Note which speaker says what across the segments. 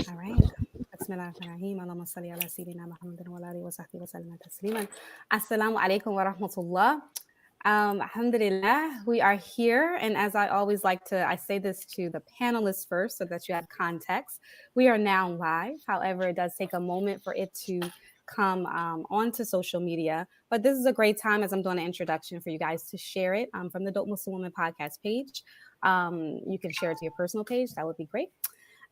Speaker 1: All right. Bismillahirrahmanirrahim. Allahumma salli ala sayyidina Muhammadin wa ala alihi wa sahbihi wa sallam tasliman. Assalamu alaikum wa rahmatullah. Alhamdulillah, we are here. And as I always like to, I say this to the panelists first so that you have context. We are now live. However, it does take a moment for it to come onto social media. But this is a great time as I'm doing an introduction for you guys to share it from the Dope Muslim Woman podcast page. You can share it to your personal page. That would be great.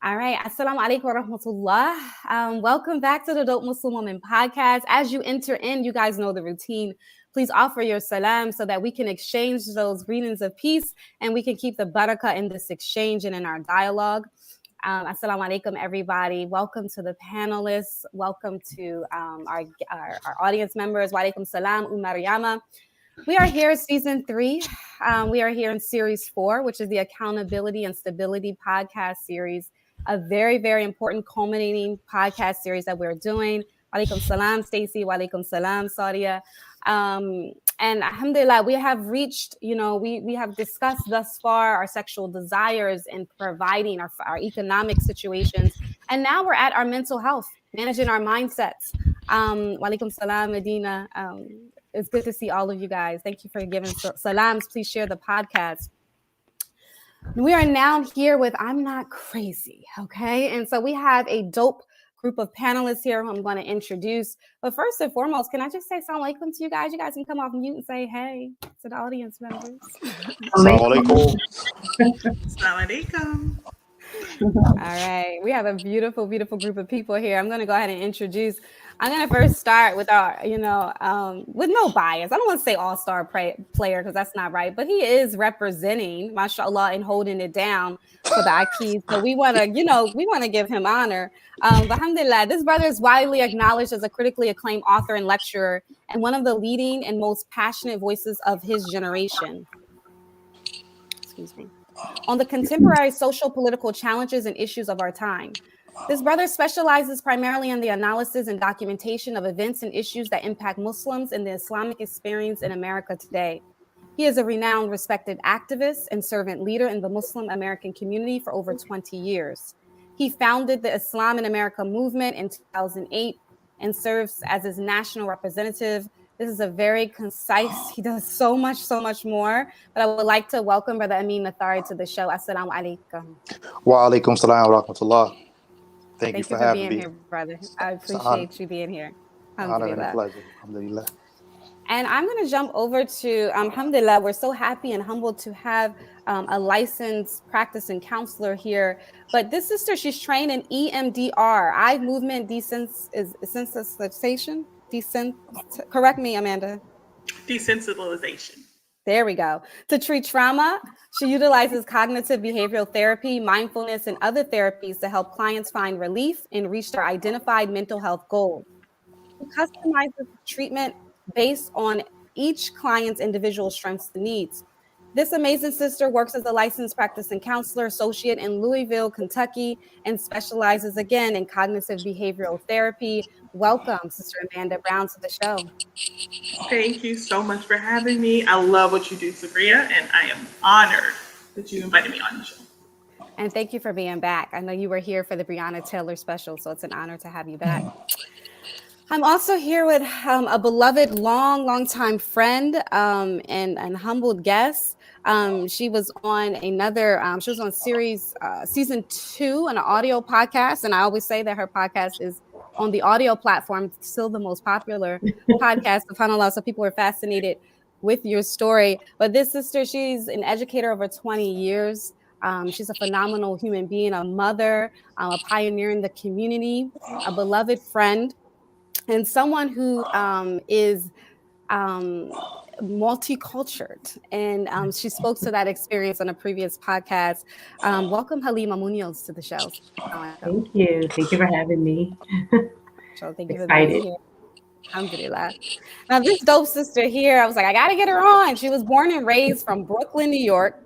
Speaker 1: All right. Assalamu alaikum wa rahmatullah. Welcome back to the Dope Muslim Woman podcast. As you enter in, you guys know the routine. Please offer your salam so that we can exchange those greetings of peace and we can keep the barakah in this exchange and in our dialogue. Assalamu alaikum, everybody. Welcome to the panelists. Welcome to our audience members. Wa alaikum salam, Maryama. We are here season 3. We are here in series 4, which is the Accountability and Stability podcast series. A very, very important culminating podcast series that we're doing. Walaikum salam, Stacey. Walaikum salam, Saudia. And alhamdulillah, we have reached, we have discussed thus far our sexual desires and providing our economic situations. And now we're at our mental health, managing our mindsets. Walaikum salam, Medina. It's good to see all of you guys. Thank you for giving salams. Please share the podcast. We are now here with I'm Not Crazy, okay? And so we have a dope group of panelists here who I'm going to introduce. But first and foremost, can I just say assalamu alaikum to you guys? You guys can come off mute and say hey to the audience members.
Speaker 2: Assalamu alaikum.
Speaker 3: Assalamu alaikum.
Speaker 1: All right. We have a beautiful, beautiful group of people here. I'm going to go ahead and introduce. I'm going to first start with our, with no bias. I don't want to say all-star player because that's not right, but he is representing, mashallah, and holding it down for the Akis. So we want to, give him honor. Alhamdulillah, this brother is widely acknowledged as a critically acclaimed author and lecturer and one of the leading and most passionate voices of his generation. Excuse me. On the contemporary social political challenges and issues of our time. This brother specializes primarily in the analysis and documentation of events and issues that impact Muslims and the Islamic experience in America today. He is a renowned, respected activist and servant leader in the Muslim American community for over 20 years. He founded the Islam in America movement in 2008 and serves as its national representative. This is a very concise, he does so much more. But I would like to welcome Brother Amin Mathari to the show. Assalamu alaikum.
Speaker 2: Wa alaikum salam wa rahmatullah. Thank you for having
Speaker 1: being
Speaker 2: me.
Speaker 1: here, brother. I appreciate you being here.
Speaker 2: Honor and a pleasure. Alhamdulillah.
Speaker 1: And I'm going to jump over to, alhamdulillah, we're so happy and humbled to have a licensed practicing counselor here. But this sister, she's trained in EMDR, eye movement desensitization. Correct me, Amanda.
Speaker 3: Desensitization.
Speaker 1: There we go. To treat trauma, she utilizes cognitive behavioral therapy, mindfulness, and other therapies to help clients find relief and reach their identified mental health goals. She customizes treatment based on each client's individual strengths and needs. This amazing sister works as a licensed practicing counselor associate in Louisville, Kentucky, and specializes again in cognitive behavioral therapy. Welcome, Sister Amanda Brown, to the show.
Speaker 3: Thank you so much for having me. I love what you do, Sabria, and I am honored that you invited me on the show.
Speaker 1: And thank you for being back. I know you were here for the Breonna Taylor special, so it's an honor to have you back. I'm also here with a beloved, long time friend and humbled guest. She was on season 2 on an audio podcast. And I always say that her podcast is on the audio platform, still the most popular podcast, subhanAllah. So people are fascinated with your story. But this sister, she's an educator over 20 years. She's a phenomenal human being, a mother, a pioneer in the community, a beloved friend, and someone who is multicultural. And she spoke to that experience on a previous podcast. Welcome, Halima Munoz, to the show.
Speaker 4: Thank you. Thank you for having me.
Speaker 1: So thank you for being here. Alhamdulillah. Now, this dope sister here, I was like, I got to get her on. She was born and raised from Brooklyn, New York.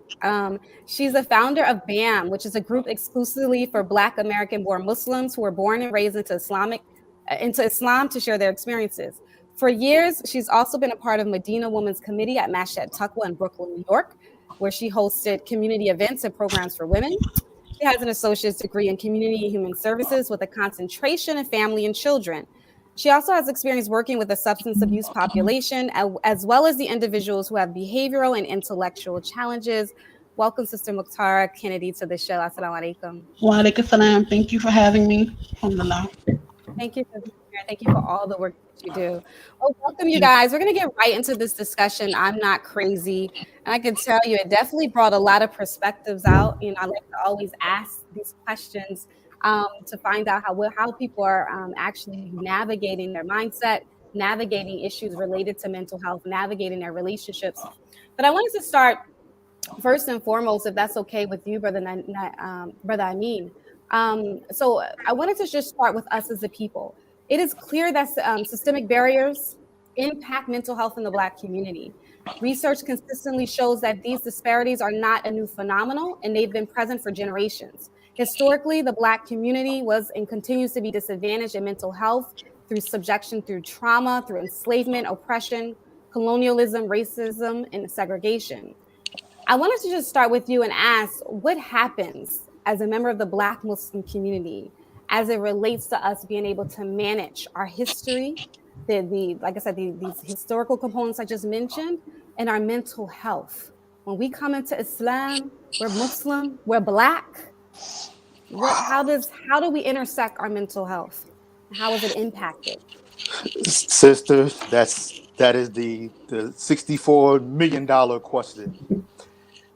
Speaker 1: She's a founder of BAM, which is a group exclusively for Black American-born Muslims who were born and raised into Islam to share their experiences. For years, she's also been a part of Medina Women's Committee at Masjid Taqwa in Brooklyn, New York, where she hosted community events and programs for women. She has an associate's degree in community and human services with a concentration in family and children. She also has experience working with the substance abuse population, as well as the individuals who have behavioral and intellectual challenges. Welcome, Sister Mukhtar Kennedy, to the show. Assalamu alaikum.
Speaker 5: Wa alaikum salam. Thank you for having me. Alhamdulillah.
Speaker 1: Thank you for being here. Thank you for all the work that you do. Well, welcome, you guys. We're going to get right into this discussion. I'm not crazy. And I can tell you, it definitely brought a lot of perspectives out. You know, I like to always ask these questions to find out how people are actually navigating their mindset, navigating issues related to mental health, navigating their relationships. But I wanted to start first and foremost, if that's okay with you, Brother Amin. So I wanted to just start with us as a people. It is clear that systemic barriers impact mental health in the Black community. Research consistently shows that these disparities are not a new phenomenon, and they've been present for generations. Historically, the Black community was and continues to be disadvantaged in mental health through subjection, through trauma, through enslavement, oppression, colonialism, racism, and segregation. I wanted to just start with you and ask, what happens as a member of the Black Muslim community as it relates to us being able to manage our history, like I said, these historical components I just mentioned, and our mental health? When we come into Islam, we're Muslim, we're Black. How do we intersect our mental health? How is it impacted?
Speaker 2: Sister, that is the $64 million question.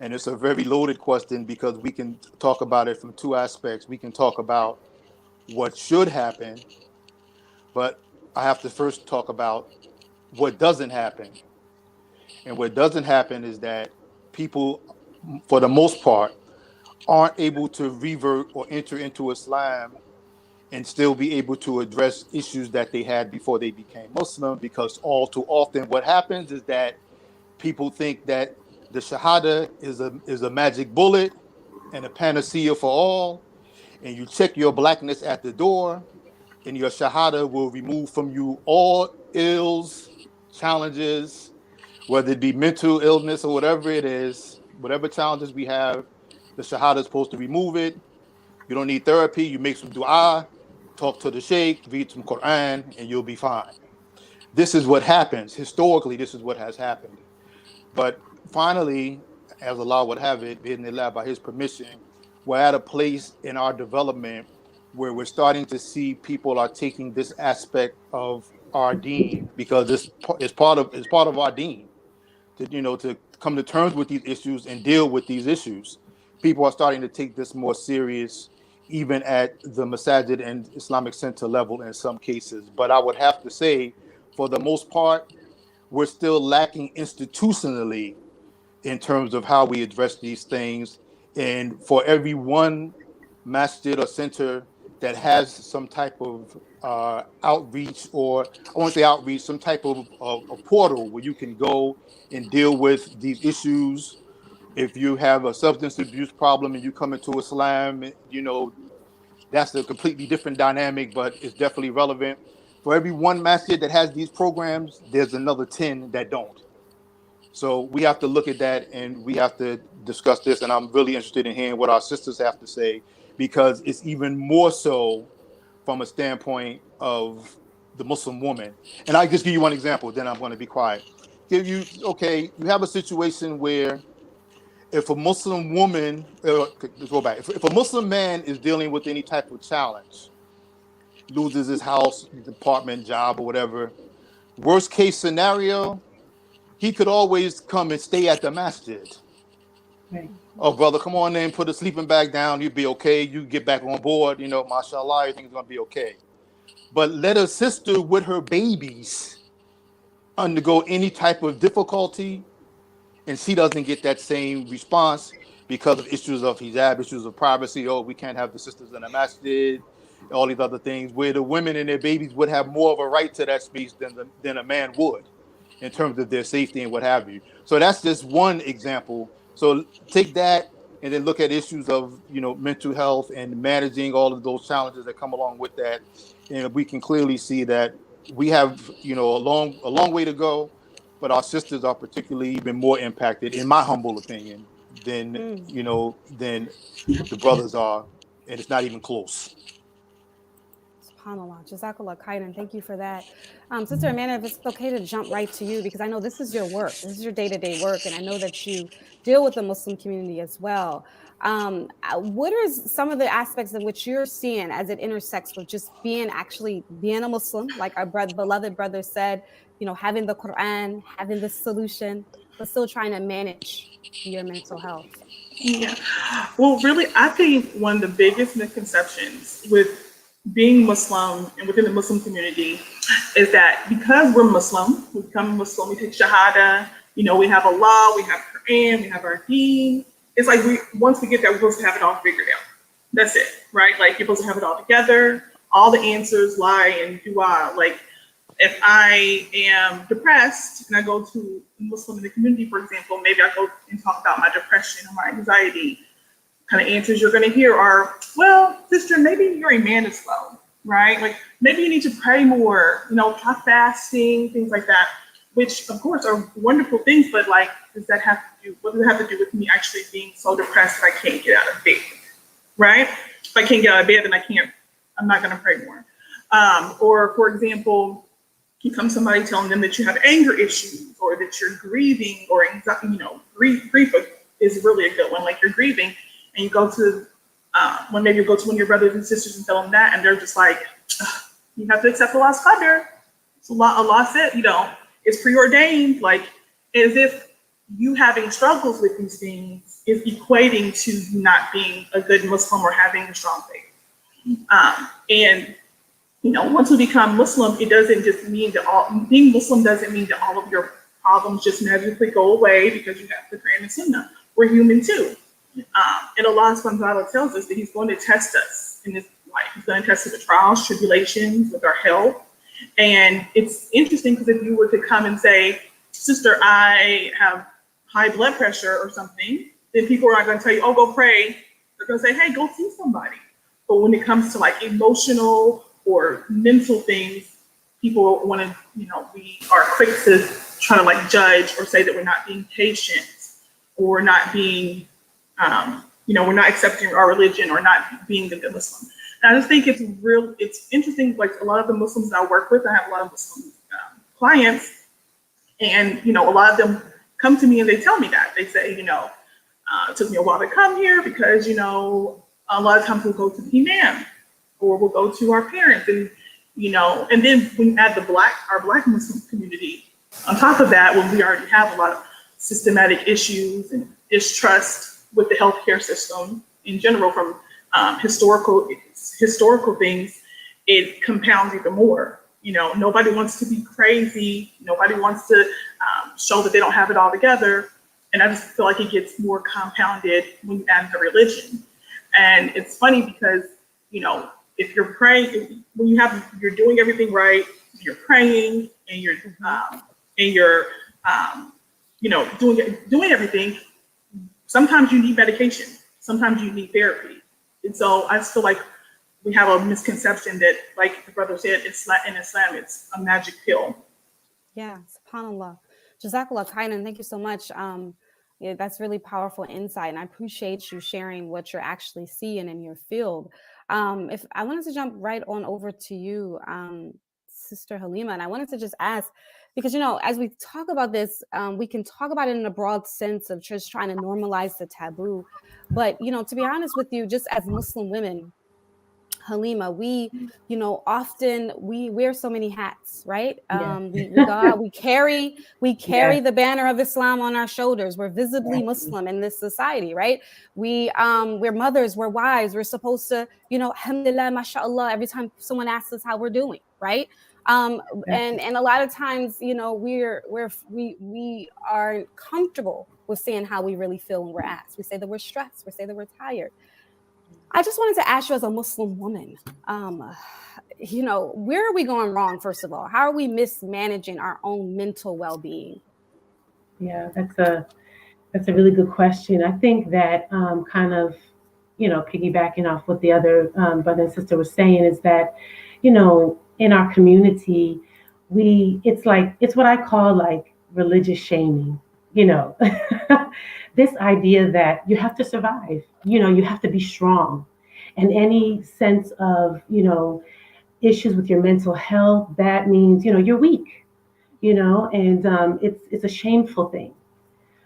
Speaker 2: And it's a very loaded question because we can talk about it from two aspects. We can talk about what should happen, but I have to first talk about what doesn't happen. And what doesn't happen is that people, for the most part, aren't able to revert or enter into Islam and still be able to address issues that they had before they became Muslim, because all too often what happens is that people think that the Shahada is a magic bullet and a panacea for all, and you check your Blackness at the door, and your Shahada will remove from you all ills, challenges, whether it be mental illness or whatever it is, whatever challenges we have, the Shahada is supposed to remove it. You don't need therapy. You make some dua, talk to the sheikh, read some Quran, and you'll be fine. This is what happens. Historically, this is what has happened. But finally, as Allah would have it, by His permission, we're at a place in our development where we're starting to see people are taking this aspect of our deen, because it's part of our deen to come to terms with these issues and deal with these issues. People are starting to take this more serious, even at the Masajid and Islamic Center level in some cases. But I would have to say, for the most part, we're still lacking institutionally in terms of how we address these things. And for every one masjid or center that has some type of outreach, or I won't say outreach, some type of a portal where you can go and deal with these issues. If you have a substance abuse problem and you come into Islam, that's a completely different dynamic, but it's definitely relevant. For every one masjid that has these programs, there's another 10 that don't. So we have to look at that, and we have to discuss this. And I'm really interested in hearing what our sisters have to say, because it's even more so from a standpoint of the Muslim woman. And I'll just give you one example, then I'm going to be quiet. You have a situation where if a Muslim woman, let's go back. If a Muslim man is dealing with any type of challenge, loses his house, apartment, job, or whatever, worst case scenario, he could always come and stay at the masjid.
Speaker 4: Right.
Speaker 2: Oh, brother, come on in, put a sleeping bag down, you'll be okay. You get back on board, mashallah, everything's going to be okay. But let a sister with her babies undergo any type of difficulty, and she doesn't get that same response because of issues of hijab, issues of privacy. Oh, we can't have the sisters in the masjid, all these other things, where the women and their babies would have more of a right to that space than a man would, in terms of their safety and what have you. So that's just one example. So take that and then look at issues of, mental health and managing all of those challenges that come along with that. And we can clearly see that we have, a long way to go, but our sisters are particularly even more impacted, in my humble opinion, than than the brothers are, and it's not even close.
Speaker 1: SubhanAllah, Jazakallah khairan. Thank you for that. Sister Amanda, if it's okay to jump right to you, because I know this is your work. This is your day-to-day work, and I know that you deal with the Muslim community as well. What are some of the aspects in which you're seeing as it intersects with just being a Muslim, like our beloved brother said, having the Quran, having the solution, but still trying to manage your mental health?
Speaker 3: Yeah. Well, really, I think one of the biggest misconceptions with being Muslim and within the Muslim community is that because we're Muslim, we become Muslim, we take Shahada, we have Allah, we have Quran, we have our Deen. It's like once we get that, we're supposed to have it all figured out. That's it, right? Like you're supposed to have it all together, all the answers lie in dua. Like if I am depressed and I go to a Muslim in the community, for example, maybe I go and talk about my depression or my anxiety, kind of answers you're going to hear are, well, sister, maybe your iman is low, right? Like maybe you need to pray more, try fasting, things like that, which of course are wonderful things, but like, what does it have to do with me actually being so depressed that I can't get out of bed, right? If I can't get out of bed, then I'm not going to pray more. Or for example, you come somebody telling them that you have anger issues or that you're grieving or anxiety, grief is really a good one. Like you're grieving and you go to, when maybe you go to one of your brothers and sisters and tell them that, and they're just like, you have to accept Allah's qadr. So Allah said, it's preordained, like as if you having struggles with these things is equating to you not being a good Muslim or having a strong faith. And once we become Muslim, it doesn't just mean that being Muslim doesn't mean that all of your problems just magically go away because you have the Quran and Sunnah. We're human too. And Allah subhanahu wa ta'ala tells us that He's going to test us in this life. He's going to test us with trials, tribulations, with our health. And it's interesting because if you were to come and say, sister, I have high blood pressure or something, then people are not going to tell you, oh, go pray. They're going to say, hey, go see somebody. But when it comes to like emotional or mental things, people want to, we are quick to try to like judge or say that we're not being patient or not being, we're not accepting our religion or not being a good Muslim. And I just think it's interesting, like a lot of the Muslims that I work with, I have a lot of Muslim clients, and, a lot of them come to me and they tell me that. They say, it took me a while to come here because, a lot of times we'll go to the imam or we'll go to our parents and, and then when you add our Black Muslim community on top of that, when we already have a lot of systematic issues and distrust with the healthcare system in general from historical things, it compounds even more. Nobody wants to be crazy. Nobody wants to show that they don't have it all together. And I just feel like it gets more compounded when you add the religion. And it's funny because, if you're praying, when you're doing everything right, you're praying and you're doing everything. Sometimes you need medication. Sometimes you need therapy. And so I just feel like we have a misconception that, like the brother said, in Islam, it's a magic pill.
Speaker 1: Yeah, subhanAllah. Jazakallah khairan. Thank you so much. Yeah, that's really powerful insight. And I appreciate you sharing what you're actually seeing in your field. If I wanted to jump right on over to you, Sister Halima, and I wanted to just ask, because, as we talk about this, we can talk about it in a broad sense of just trying to normalize the taboo. But, to be honest with you, just as Muslim women, Halima, we, often we wear so many hats, right?
Speaker 4: Yeah.
Speaker 1: We go out, we carry
Speaker 4: Yeah.
Speaker 1: the banner of Islam on our shoulders. We're visibly
Speaker 4: Exactly.
Speaker 1: Muslim in this society, right? We're mothers, we're wives. We're supposed to, alhamdulillah, mashallah, every time someone asks us how we're doing, right? And a lot of times, we are comfortable with saying how we really feel when we're asked. We say that we're stressed. We say that we're tired. I just wanted to ask you as a Muslim woman, where are we going wrong, first of all? How are we mismanaging our own mental well-being?
Speaker 4: Yeah, that's a really good question. I think that kind of, piggybacking off what the other brother and sister was saying is that, in our community, it's what I call like religious shaming, you know, this idea that you have to survive, you have to be strong. And any sense of, issues with your mental health, that means, you're weak, and it's a shameful thing.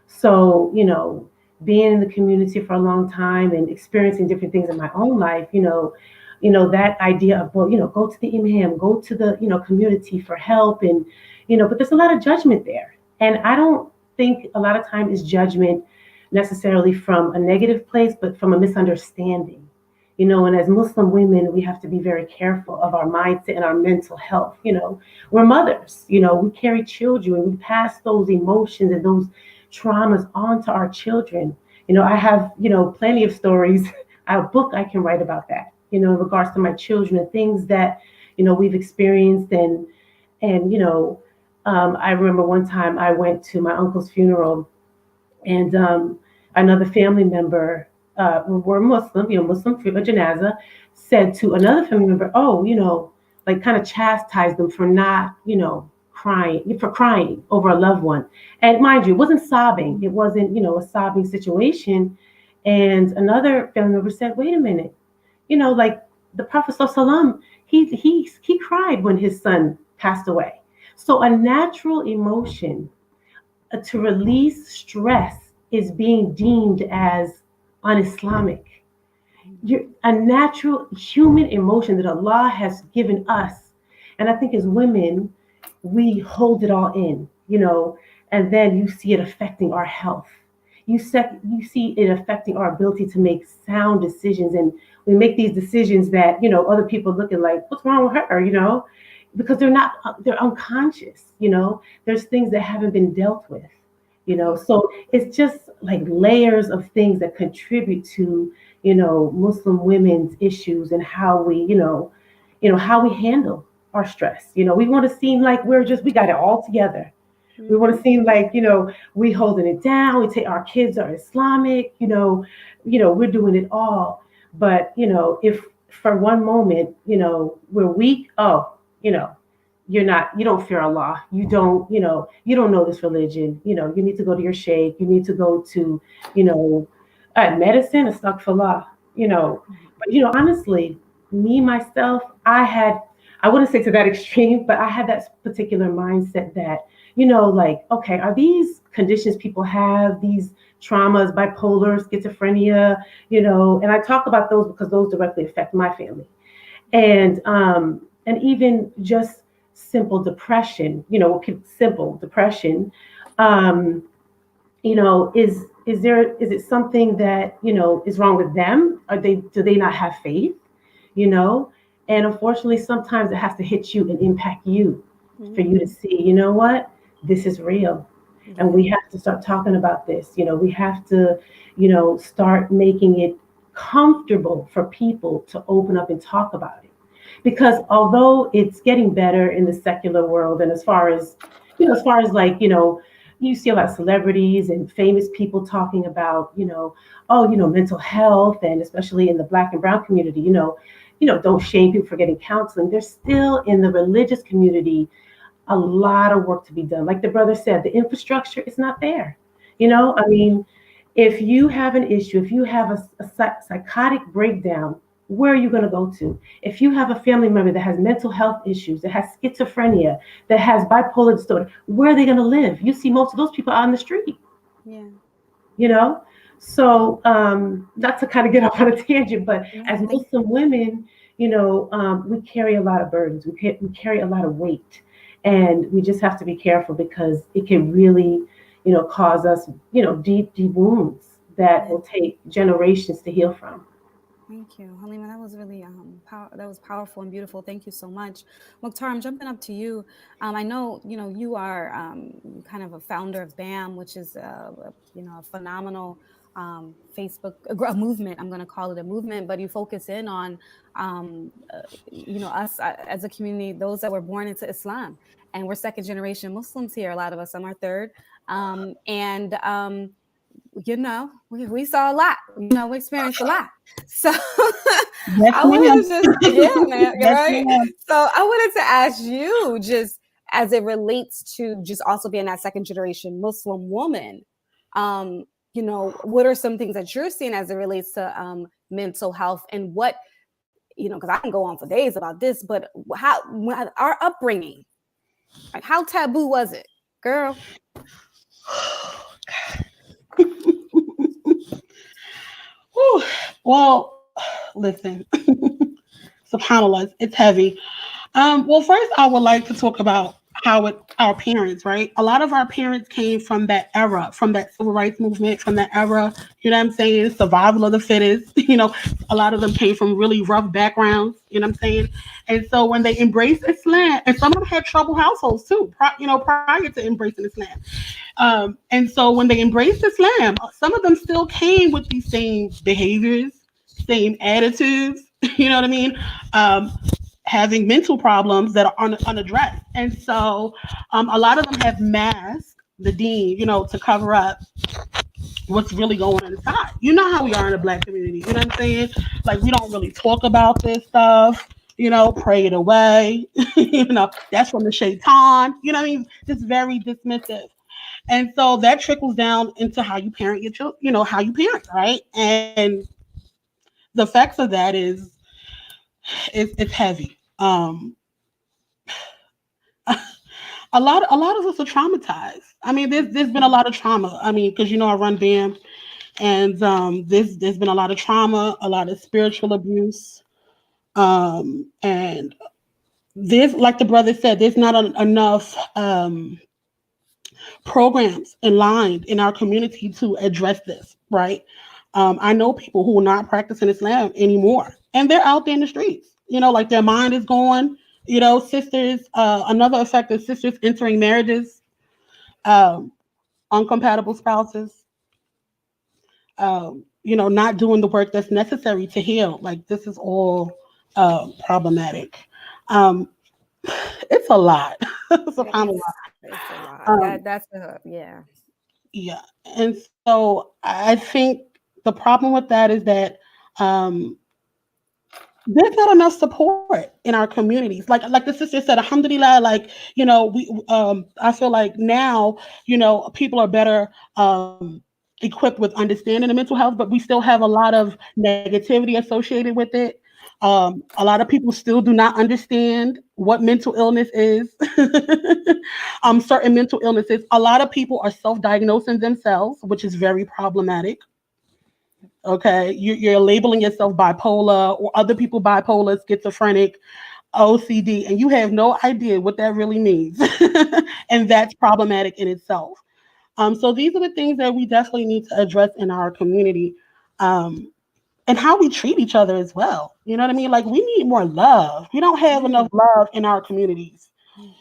Speaker 4: So, being in the community for a long time and experiencing different things in my own life, that idea of, well, go to the imam, go to the, community for help. And, but there's a lot of judgment there. And I don't think a lot of time is judgment necessarily from a negative place, but from a misunderstanding. And as Muslim women, we have to be very careful of our mindset and our mental health. We're mothers, we carry children, we pass those emotions and those traumas on to our children. I have, plenty of stories, a book I can write about that, in regards to my children and things that, we've experienced. And, I remember one time I went to my uncle's funeral, and another family member, were Muslim, Muslim for a janazah, said to another family member, oh, like kind of chastised them for not, crying over a loved one. And mind you, it wasn't sobbing. It wasn't, a sobbing situation. And another family member said, wait a minute, like the Prophet ﷺ, he cried when his son passed away. So a natural emotion to release stress is being deemed as un-Islamic. A natural human emotion that Allah has given us. And I think as women, we hold it all in, and then you see it affecting our health. You see it affecting our ability to make sound decisions. And we make these decisions that, other people looking like, what's wrong with her, because they're unconscious, there's things that haven't been dealt with, so it's just like layers of things that contribute to, Muslim women's issues and how we, how we handle our stress. We want to seem like we got it all together. Mm-hmm. We want to seem like, we holding it down. We take our kids are Islamic, we're doing it all. But, if for one moment, we're weak, you don't fear Allah. You don't know this religion. You need to go to your sheikh. You need to go to, medicine, astaghfirullah, But, honestly, me, myself, I wouldn't say to that extreme, but I had that particular mindset that, like, okay, are these conditions people have, these traumas, bipolar, schizophrenia, and I talk about those because those directly affect my family. And even just simple depression, simple depression, is it something that, is wrong with them? Do they not have faith? And unfortunately, sometimes it has to hit you and impact you for you to see, what, this is real. And we have to start talking about this. We have to, start making it comfortable for people to open up and talk about it. Because although it's getting better in the secular world, and as far as like, you see a lot of celebrities and famous people talking about, mental health, and especially in the Black and Brown community, don't shame people for getting counseling. There's still in the religious community a lot of work to be done. Like the brother said, the infrastructure is not there. If you have an issue, if you have a psychotic breakdown, where are you going to go to? If you have a family member that has mental health issues, that has schizophrenia, that has bipolar disorder, where are they going to live? You see most of those people out on the street. Yeah. So not to kind of get off on a tangent, but as Muslim women, we carry a lot of burdens. We carry a lot of weight, and we just have to be careful because it can really, cause us, deep wounds that will take generations to heal from.
Speaker 1: Thank you, Halima. That was really that was powerful and beautiful. Thank you so much. Mukhtar, I'm jumping up to you. I know you are kind of a founder of BAM, which is a phenomenal Facebook movement. I'm going to call it a movement, but you focus in on us as a community, those that were born into Islam, and we're second generation Muslims here. A lot of us, I'm our third, we saw a lot, we experienced a lot. So I wanted to just, right? So I wanted to ask you just, as it relates to just also being that second generation Muslim woman, you know, what are some things that you're seeing as it relates to mental health, and what, you know, because I can go on for days about this, but how our upbringing, like how taboo was it, girl?
Speaker 5: Well, listen, subhanAllah, it's heavy. Well, first, I would like to talk about our parents, right? A lot of our parents came from that era, from that civil rights movement, from that era. You know what I'm saying? Survival of the fittest. You know, a lot of them came from really rough backgrounds. You know what I'm saying? And so when they embraced Islam, and some of them had troubled households too, prior to embracing Islam. And so when they embraced Islam, some of them still came with these same behaviors, same attitudes. You know what I mean? Having mental problems that are unaddressed. And so a lot of them have masked the deen, you know, to cover up what's really going on inside. You know how we are in the Black community. You know what I'm saying? Like, we don't really talk about this stuff, you know, pray it away. You know, that's from the shaitan. You know what I mean? Just very dismissive. And so that trickles down into how you parent your children, you know, how you parent, right? And the effects of that is it's heavy. A lot of us are traumatized. I mean, there's been a lot of trauma. I mean, because, you know, I run BAM, and there's been a lot of trauma, a lot of spiritual abuse, and there's, like the brother said, there's not enough programs aligned in our community to address this, right? I know people who are not practicing Islam anymore, and they're out there in the streets. You know, like, their mind is gone. You know, sisters. Another effect is sisters entering marriages, uncompatible spouses. You know, not doing the work that's necessary to heal. Like, this is all problematic. Um, it's a lot. It's a lot.
Speaker 1: It's a lot. That's yeah.
Speaker 5: Yeah, and so I think the problem with that is that there's not enough support in our communities. Like the sister said, alhamdulillah, like, you know, we I feel like now, you know, people are better equipped with understanding the mental health, but we still have a lot of negativity associated with it. A lot of people still do not understand what mental illness is. Certain mental illnesses. A lot of people are self-diagnosing themselves, which is very problematic. Okay, you're labeling yourself bipolar, or other people bipolar, schizophrenic, OCD, and you have no idea what that really means. And that's problematic in itself. So these are the things that we definitely need to address in our community, and how we treat each other as well. You know what I mean? Like, we need more love. We don't have enough love in our communities.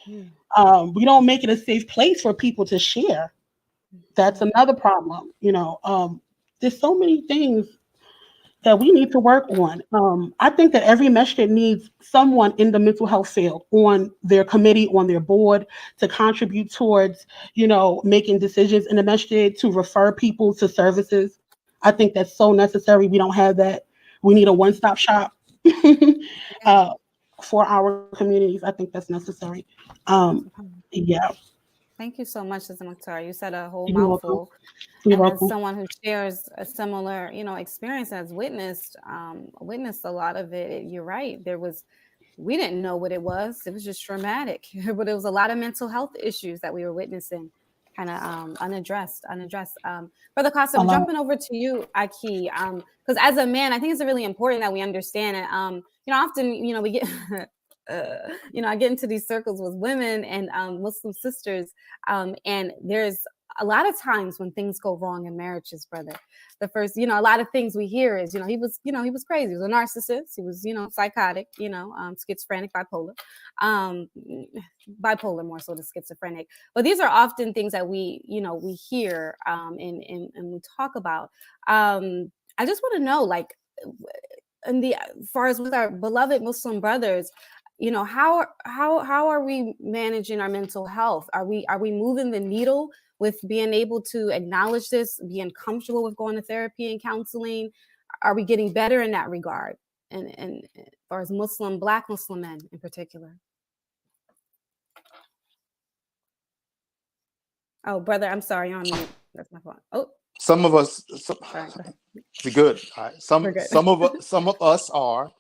Speaker 5: We don't make it a safe place for people to share. That's another problem. You know, there's so many things that we need to work on. I think that every masjid needs someone in the mental health field on their committee, on their board, to contribute towards, you know, making decisions in the masjid, to refer people to services. I think that's so necessary. We don't have that. We need a one-stop shop for our communities. I think that's necessary. Yeah.
Speaker 1: Thank you so much, Sister Mukhtar. You said a whole
Speaker 5: You're welcome.
Speaker 1: mouthful.
Speaker 5: You're
Speaker 1: And as
Speaker 5: welcome.
Speaker 1: someone who shares a similar, you know, experience, has witnessed a lot of it, you're right. We didn't know what it was. It was just traumatic, but it was a lot of mental health issues that we were witnessing, kind of unaddressed. Brother Qasim, I'm jumping over to you, Aki, because as a man, I think it's really important that we understand it. You know, often, you know, we get. You know, I get into these circles with women and Muslim sisters, and there's a lot of times when things go wrong in marriages, brother. The first, you know, a lot of things we hear is, he was crazy. He was a narcissist. He was, psychotic, schizophrenic, bipolar more so than schizophrenic. But these are often things that we hear and we talk about. I just want to know, like, as far as with our beloved Muslim brothers, how are we managing our mental health? Are we moving the needle with being able to acknowledge this, being comfortable with going to therapy and counseling? Are we getting better in that regard? And as far as Black Muslim men in particular? Oh, brother, I'm sorry, you're on mute. That's my fault. Oh,
Speaker 2: Some of us,
Speaker 1: sorry. Go ahead.
Speaker 2: we good. All right.
Speaker 1: We're good.
Speaker 2: Some of us are,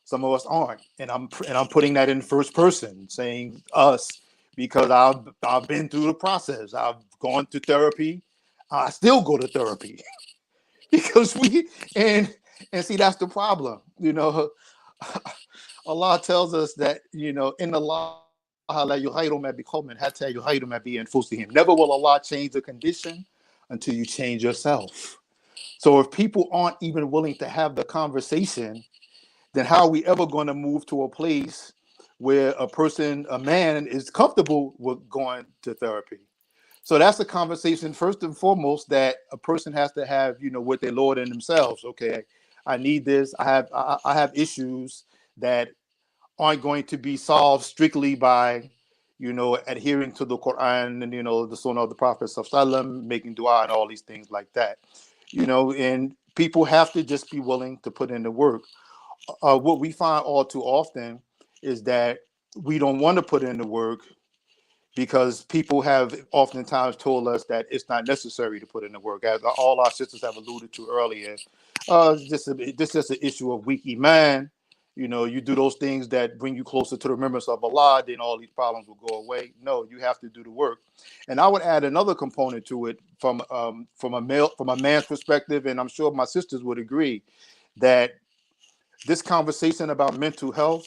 Speaker 2: some of us aren't, and I'm putting that in first person, saying us, because I've been through the process. I've gone to therapy. I still go to therapy because and see, that's the problem. Allah tells us that, in Allah, never will Allah change the condition until you change yourself. So if people aren't even willing to have the conversation, then how are we ever going to move to a place where a man is comfortable with going to therapy? So that's a conversation, first and foremost, that a person has to have, with their Lord and themselves. Okay, I need this. I have issues that aren't going to be solved strictly by, adhering to the Quran and, the Sunnah of the Prophet sallallahu, making dua and all these things like that. And people have to just be willing to put in the work. What we find all too often is that we don't want to put in the work because people have oftentimes told us that it's not necessary to put in the work. As all our sisters have alluded to earlier, this is just an issue of weak iman. You do those things that bring you closer to the remembrance of Allah, then all these problems will go away. No, you have to do the work. And I would add another component to it from a man's perspective, and I'm sure my sisters would agree that this conversation about mental health,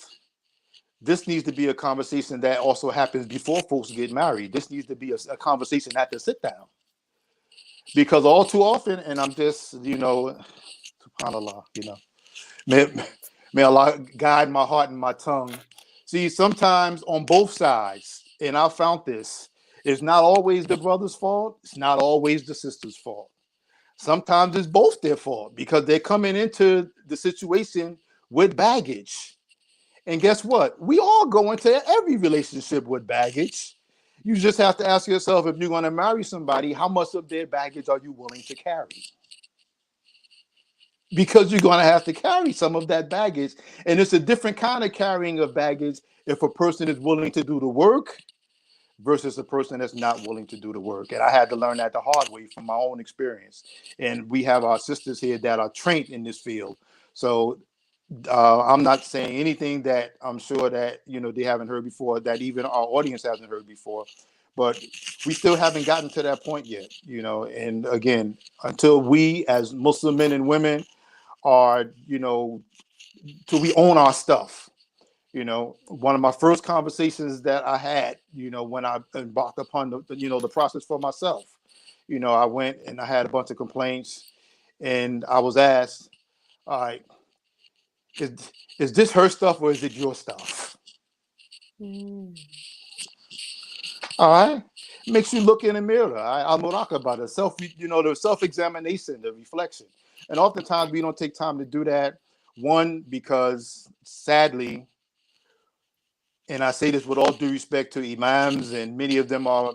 Speaker 2: this needs to be a conversation that also happens before folks get married. This needs to be a conversation at the sit down. Because all too often, and I'm just, subhanAllah, may Allah guide my heart and my tongue. See, sometimes on both sides, and I found this, it's not always the brother's fault. It's not always the sister's fault. Sometimes it's both their fault because they're coming into the situation with baggage. And guess what? We all go into every relationship with baggage. You just have to ask yourself, if you're going to marry somebody, how much of their baggage are you willing to carry? Because you're going to have to carry some of that baggage. And it's a different kind of carrying of baggage if a person is willing to do the work versus a person that's not willing to do the work. And I had to learn that the hard way from my own experience. And we have our sisters here that are trained in this field. So I'm not saying anything that I'm sure that, they haven't heard before, that even our audience hasn't heard before. But we still haven't gotten to that point yet, and again, until we as Muslim men and women are, till we own our stuff. One of my first conversations that I had, when I embarked upon the process for myself, I went and I had a bunch of complaints and I was asked, all right, is this her stuff or is it your stuff? All right. Makes you look in the mirror. I'll talk about it. The self-examination, the reflection. And oftentimes we don't take time to do that. One, because sadly, and I say this with all due respect to imams, and many of them are,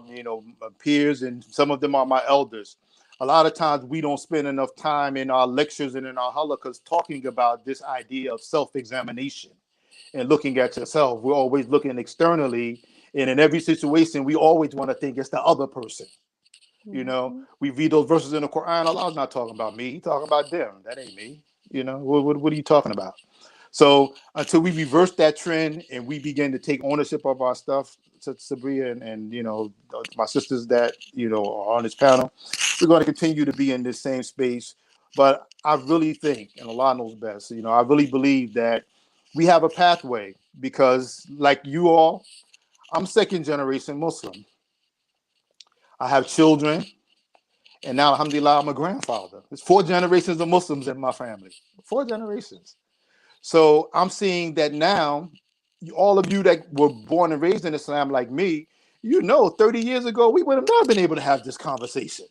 Speaker 2: peers, and some of them are my elders. A lot of times we don't spend enough time in our lectures and in our halakas talking about this idea of self-examination and looking at yourself. We're always looking externally, and in every situation, we always want to think it's the other person. We read those verses in the Quran. Allah's not talking about me. He's talking about them. That ain't me. What are you talking about? So until we reverse that trend and we begin to take ownership of our stuff, Sabria and my sisters that are on this panel, we're going to continue to be in this same space. But I really think, and Allah knows best, I really believe that we have a pathway because, like you all, I'm second generation Muslim. I have children, and now, alhamdulillah, I'm a grandfather. There's 4 generations of Muslims in my family. 4 generations. So I'm seeing that now, all of you that were born and raised in Islam like me, 30 years ago, we would have not been able to have this conversation.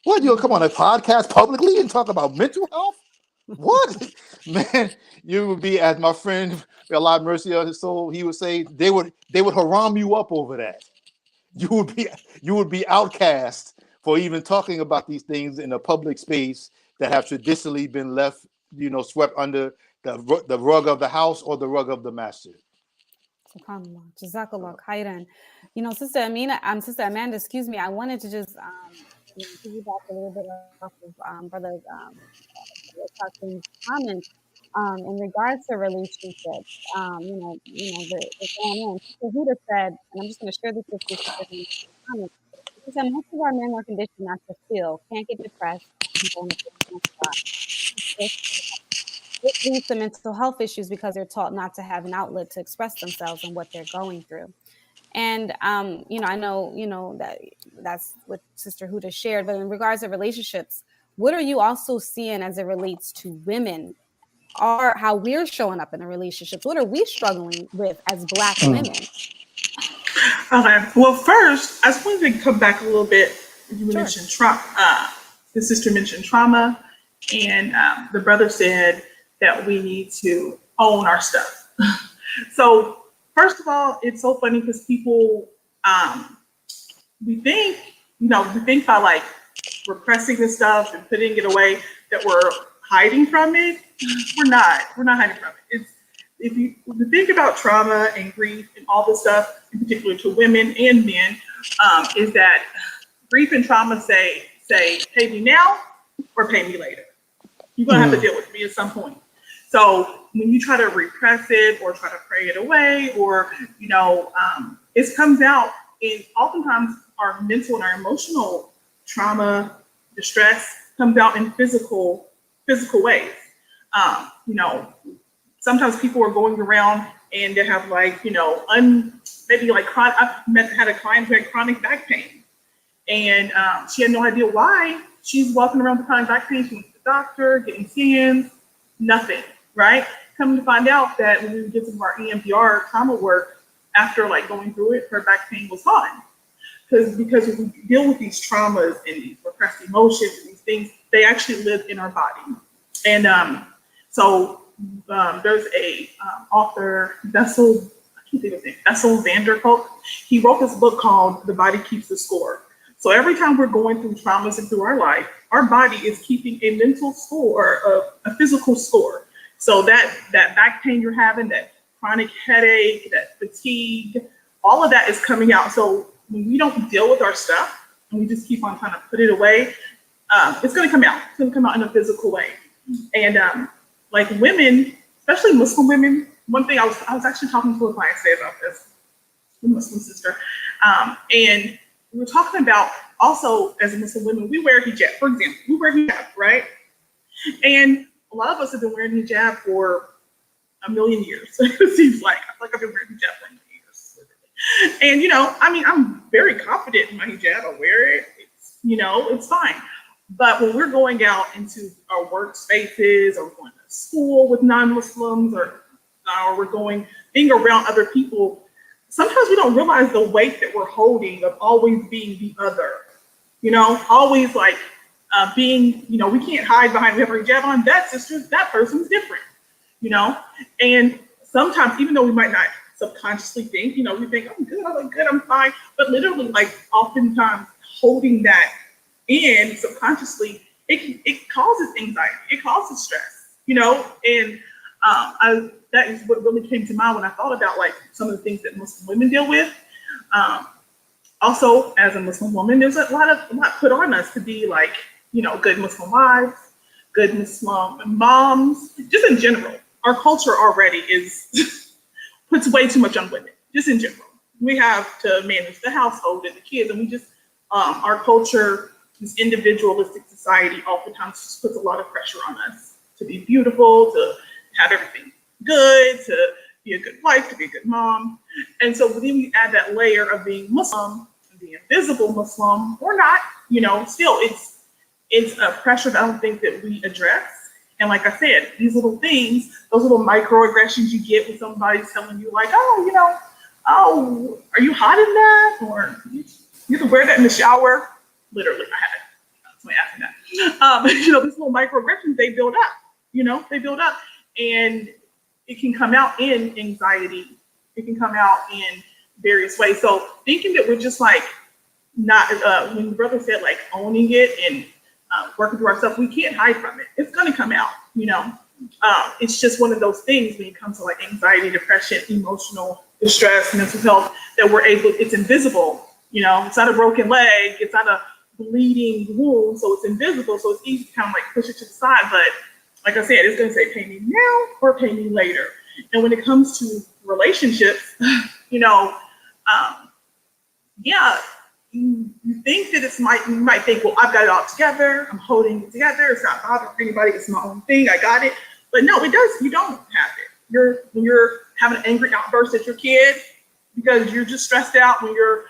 Speaker 2: What, you'll come on a podcast publicly and talk about mental health? What? Man, you would be, as my friend, Allah mercy on his soul, he would say, they would haram you up over that. You would be outcast for even talking about these things in a public space that have traditionally been left, swept under the rug of the house or the rug of the masjid.
Speaker 1: SubhanAllah. Jazakallah khairan. You know, Sister Amanda, excuse me, I wanted to just piggyback a little bit off of Brother Taksim's comments in regards to relationships. They're going in. Sister Huda said, and I'm just going to share this with you, Sister Huda, comments. She said, most of our men were conditioned not to feel, can't get depressed, and go into it leads to mental health issues because they're taught not to have an outlet to express themselves and what they're going through. And I know that's what Sister Huda shared, but in regards to relationships, what are you also seeing as it relates to women, or how we're showing up in the relationships? What are we struggling with as Black women?
Speaker 3: Okay. Well, first, I just wanted to come back a little bit. You
Speaker 1: Sure.
Speaker 3: mentioned trauma. The sister mentioned trauma, and the brother said that we need to own our stuff. So, first of all, it's so funny because people, we think by like repressing this stuff and putting it away that we're hiding from it. We're not hiding from it. It's, if you think about trauma and grief and all this stuff, in particular to women and men, is that grief and trauma say, pay me now or pay me later. You're gonna have to deal with me at some point. So when you try to repress it or try to pray it away, or it comes out in oftentimes our mental and our emotional trauma, distress comes out in physical ways. Sometimes people are going around and they have maybe like had a client who had chronic back pain, and she had no idea why. She's walking around with chronic back pain. She went to the doctor, getting scans, nothing, right? Come to find out that when we did some of our EMDR trauma work, after like going through it, her back pain was gone. Because when we deal with these traumas and these repressed emotions and these things, they actually live in our body. And there's a author, Bessel Vanderkolk. He wrote this book called The Body Keeps the Score. So every time we're going through traumas and through our life, our body is keeping a mental score, a physical score. So that back pain you're having, that chronic headache, that fatigue, all of that is coming out. So when we don't deal with our stuff and we just keep on trying to put it away, it's going to come out. It's going to come out in a physical way. And like women, especially Muslim women, one thing I was actually talking to a client today about this, a Muslim sister, and we were talking about also as Muslim women, we wear hijab. For example, we wear hijab, right? And a lot of us have been wearing hijab for a million years. It seems like. I feel like I've been wearing hijab for years. And I'm very confident in my hijab. I wear it. It's fine. But when we're going out into our workspaces, or we're going to school with non-Muslims, or we're being around other people, sometimes we don't realize the weight that we're holding of always being the other. Always like being, we can't hide behind, we have our hijab on, that person's different, And sometimes, even though we might not subconsciously think, we think, I'm good, I look good, I'm fine. But literally, like, oftentimes holding that in subconsciously, it causes anxiety, it causes stress, And that is what really came to mind when I thought about like some of the things that Muslim women deal with. Also, as a Muslim woman, there's a lot put on us to be like, good Muslim wives, good Muslim moms, just in general. Our culture already puts way too much on women, just in general. We have to manage the household and the kids, and we just, our culture, this individualistic society oftentimes just puts a lot of pressure on us to be beautiful, to have everything good, to be a good wife, to be a good mom. And so then we add that layer of being Muslim, the invisible Muslim, or not, still it's a pressure that I don't think that we address. And like I said, these little things, those little microaggressions you get when somebody's telling you like, oh, are you hot in that? Or you can wear that in the shower. Literally, I had somebody ask me that. These little microaggressions, they build up. And it can come out in anxiety. It can come out in various ways. So thinking that we're just like not, when the brother said like owning it and working through our stuff, we can't hide from it. It's going to come out, It's just one of those things when it comes to like anxiety, depression, emotional distress, mental health, that we're able, it's invisible, you know, it's not a broken leg, it's not a bleeding wound, so it's invisible, so it's easy to kind of like push it to the side, but like I said, it's gonna say pay me now or pay me later. And when it comes to relationships, you know, yeah, you think that you might think, well, I've got it all together, I'm holding it together, it's not bothering anybody, it's my own thing, I got it. But no, it does, you don't have it. When you're having an angry outburst at your kid because you're just stressed out, when you're,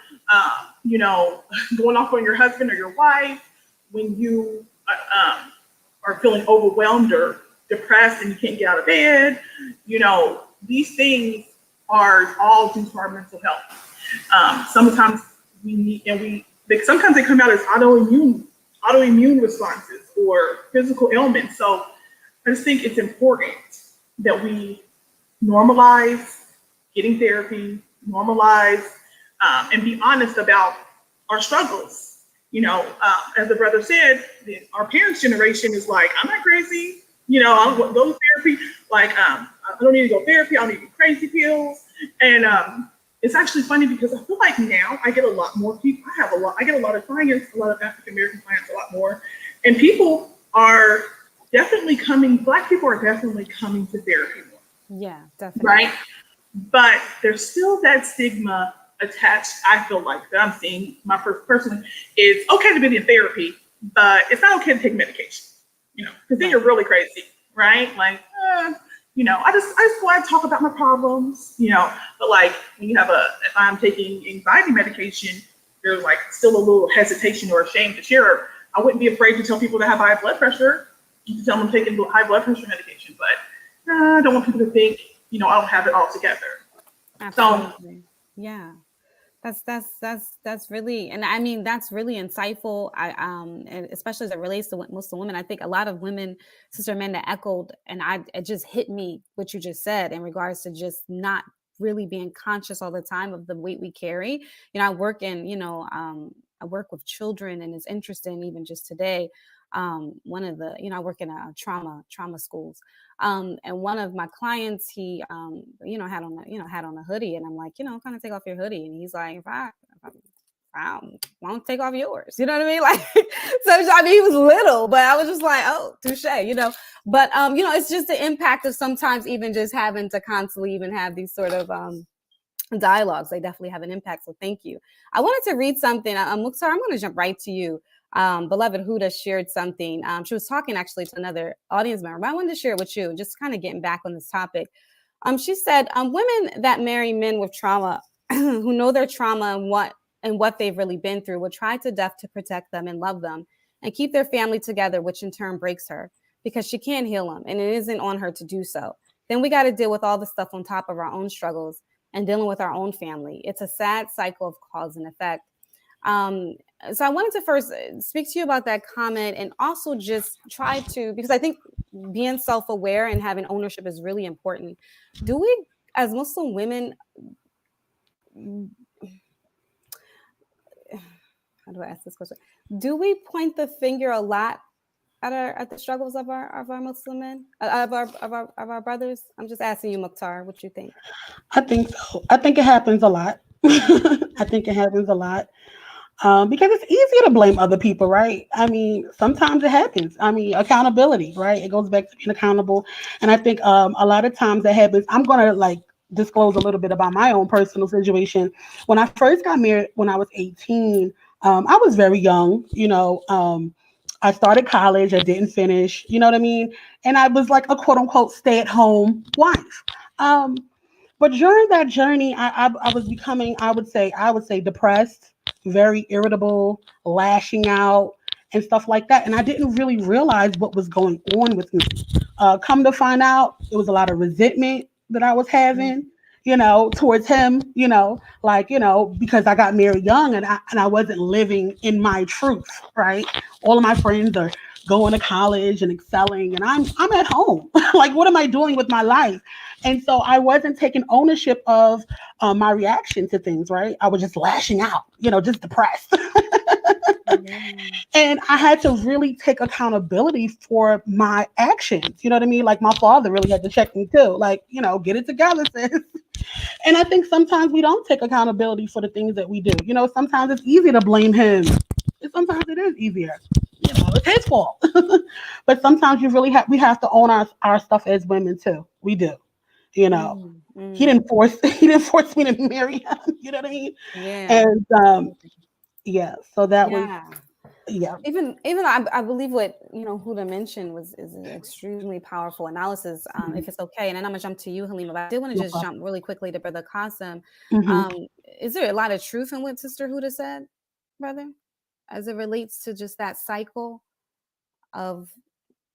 Speaker 3: you know, going off on your husband or your wife, when you are feeling overwhelmed or depressed and you can't get out of bed, you know, these things are all due to our mental health. Sometimes we need, sometimes they come out as autoimmune responses or physical ailments. So I just think it's important that we normalize getting therapy, normalize and be honest about our struggles. You know, as the brother said, our parents' generation is like, I'm not crazy. You know, I don't go to therapy. Like, I don't need to go to therapy. I don't need crazy pills. And it's actually funny because I feel like now I get a lot more people. I get a lot of clients, a lot of African American clients, a lot more. And people are definitely Black people are definitely coming to therapy more.
Speaker 1: Yeah, definitely.
Speaker 3: Right? But there's still that stigma attached, I feel like, that I'm seeing my first person. It's okay to be in therapy, but it's not okay to take medication, you know, because then you're really crazy, right? Like, you know, I just want to talk about my problems, you know, but like when you have if I'm taking anxiety medication, there's like still a little hesitation or shame to share. I wouldn't be afraid to tell people that have high blood pressure, to tell them taking high blood pressure medication, but I don't want people to think, you know, I don't have it all together.
Speaker 1: Absolutely. So, yeah. That's really, and I mean, that's really insightful. And especially as it relates to Muslim women, I think a lot of women, Sister Amanda echoed, and it just hit me what you just said in regards to just not really being conscious all the time of the weight we carry. You know, I work with children, and it's interesting, even just today, I work in a trauma schools. And one of my clients, he, had on a hoodie, and I'm like, kind of take off your hoodie. And he's like, if I won't take off yours. You know what I mean? Like, so I mean, he was little, but I was just like, oh, touche, but, it's just the impact of sometimes even just having to constantly even have these sort of, dialogues. They definitely have an impact. So thank you. I wanted to read something. Mukhtar, I'm going to jump right to you. Beloved Huda shared something. She was talking actually to another audience member, but I wanted to share it with you, just kind of getting back on this topic. She said, women that marry men with trauma, who know their trauma and what they've really been through, will try to death to protect them and love them and keep their family together, which in turn breaks her because she can't heal them and it isn't on her to do so. Then we got to deal with all the stuff on top of our own struggles and dealing with our own family. It's a sad cycle of cause and effect. So I wanted to first speak to you about that comment, and also just try to, because I think being self-aware and having ownership is really important. Do we, as Muslim women, how do I ask this question? Do we point the finger a lot at the struggles of our Muslim men, of our brothers? I'm just asking you, Mukhtar, what you think?
Speaker 5: I think so. I think it happens a lot. I think it happens a lot. Because it's easier to blame other people, right? I mean, sometimes it happens. I mean, accountability, right? It goes back to being accountable. And I think a lot of times that happens. I'm going to disclose a little bit about my own personal situation. When I first got married, when I was 18, I was very young, I started college, I didn't finish, you know what I mean? And I was like a quote unquote stay-at-home wife. But during that journey, I was becoming, I would say depressed, very irritable, lashing out and stuff like that. And I didn't really realize what was going on with me. Come to find out, it was a lot of resentment that I was having, towards him, because I got married young and I wasn't living in my truth, right? All of my friends are going to college and excelling, and I'm at home. Like, what am I doing with my life? And so I wasn't taking ownership of my reaction to things, right? I was just lashing out, just depressed. And I had to really take accountability for my actions. You know what I mean? Like, my father really had to check me too. Like, get it together, sis. And I think sometimes we don't take accountability for the things that we do. You know, sometimes it's easy to blame him. And sometimes it is easier. You know, it's his fault. But sometimes we have to own our stuff as women too. We do. You know. He didn't force me to marry him. You know what I mean?
Speaker 1: Yeah.
Speaker 5: And yeah, so that was
Speaker 1: yeah. Even I believe what Huda mentioned is an extremely powerful analysis. If it's okay, and then I'm gonna jump to you, Halima. But I did want to just jump really quickly to Brother Qasim. Is there a lot of truth in what Sister Huda said, brother, as it relates to just that cycle of?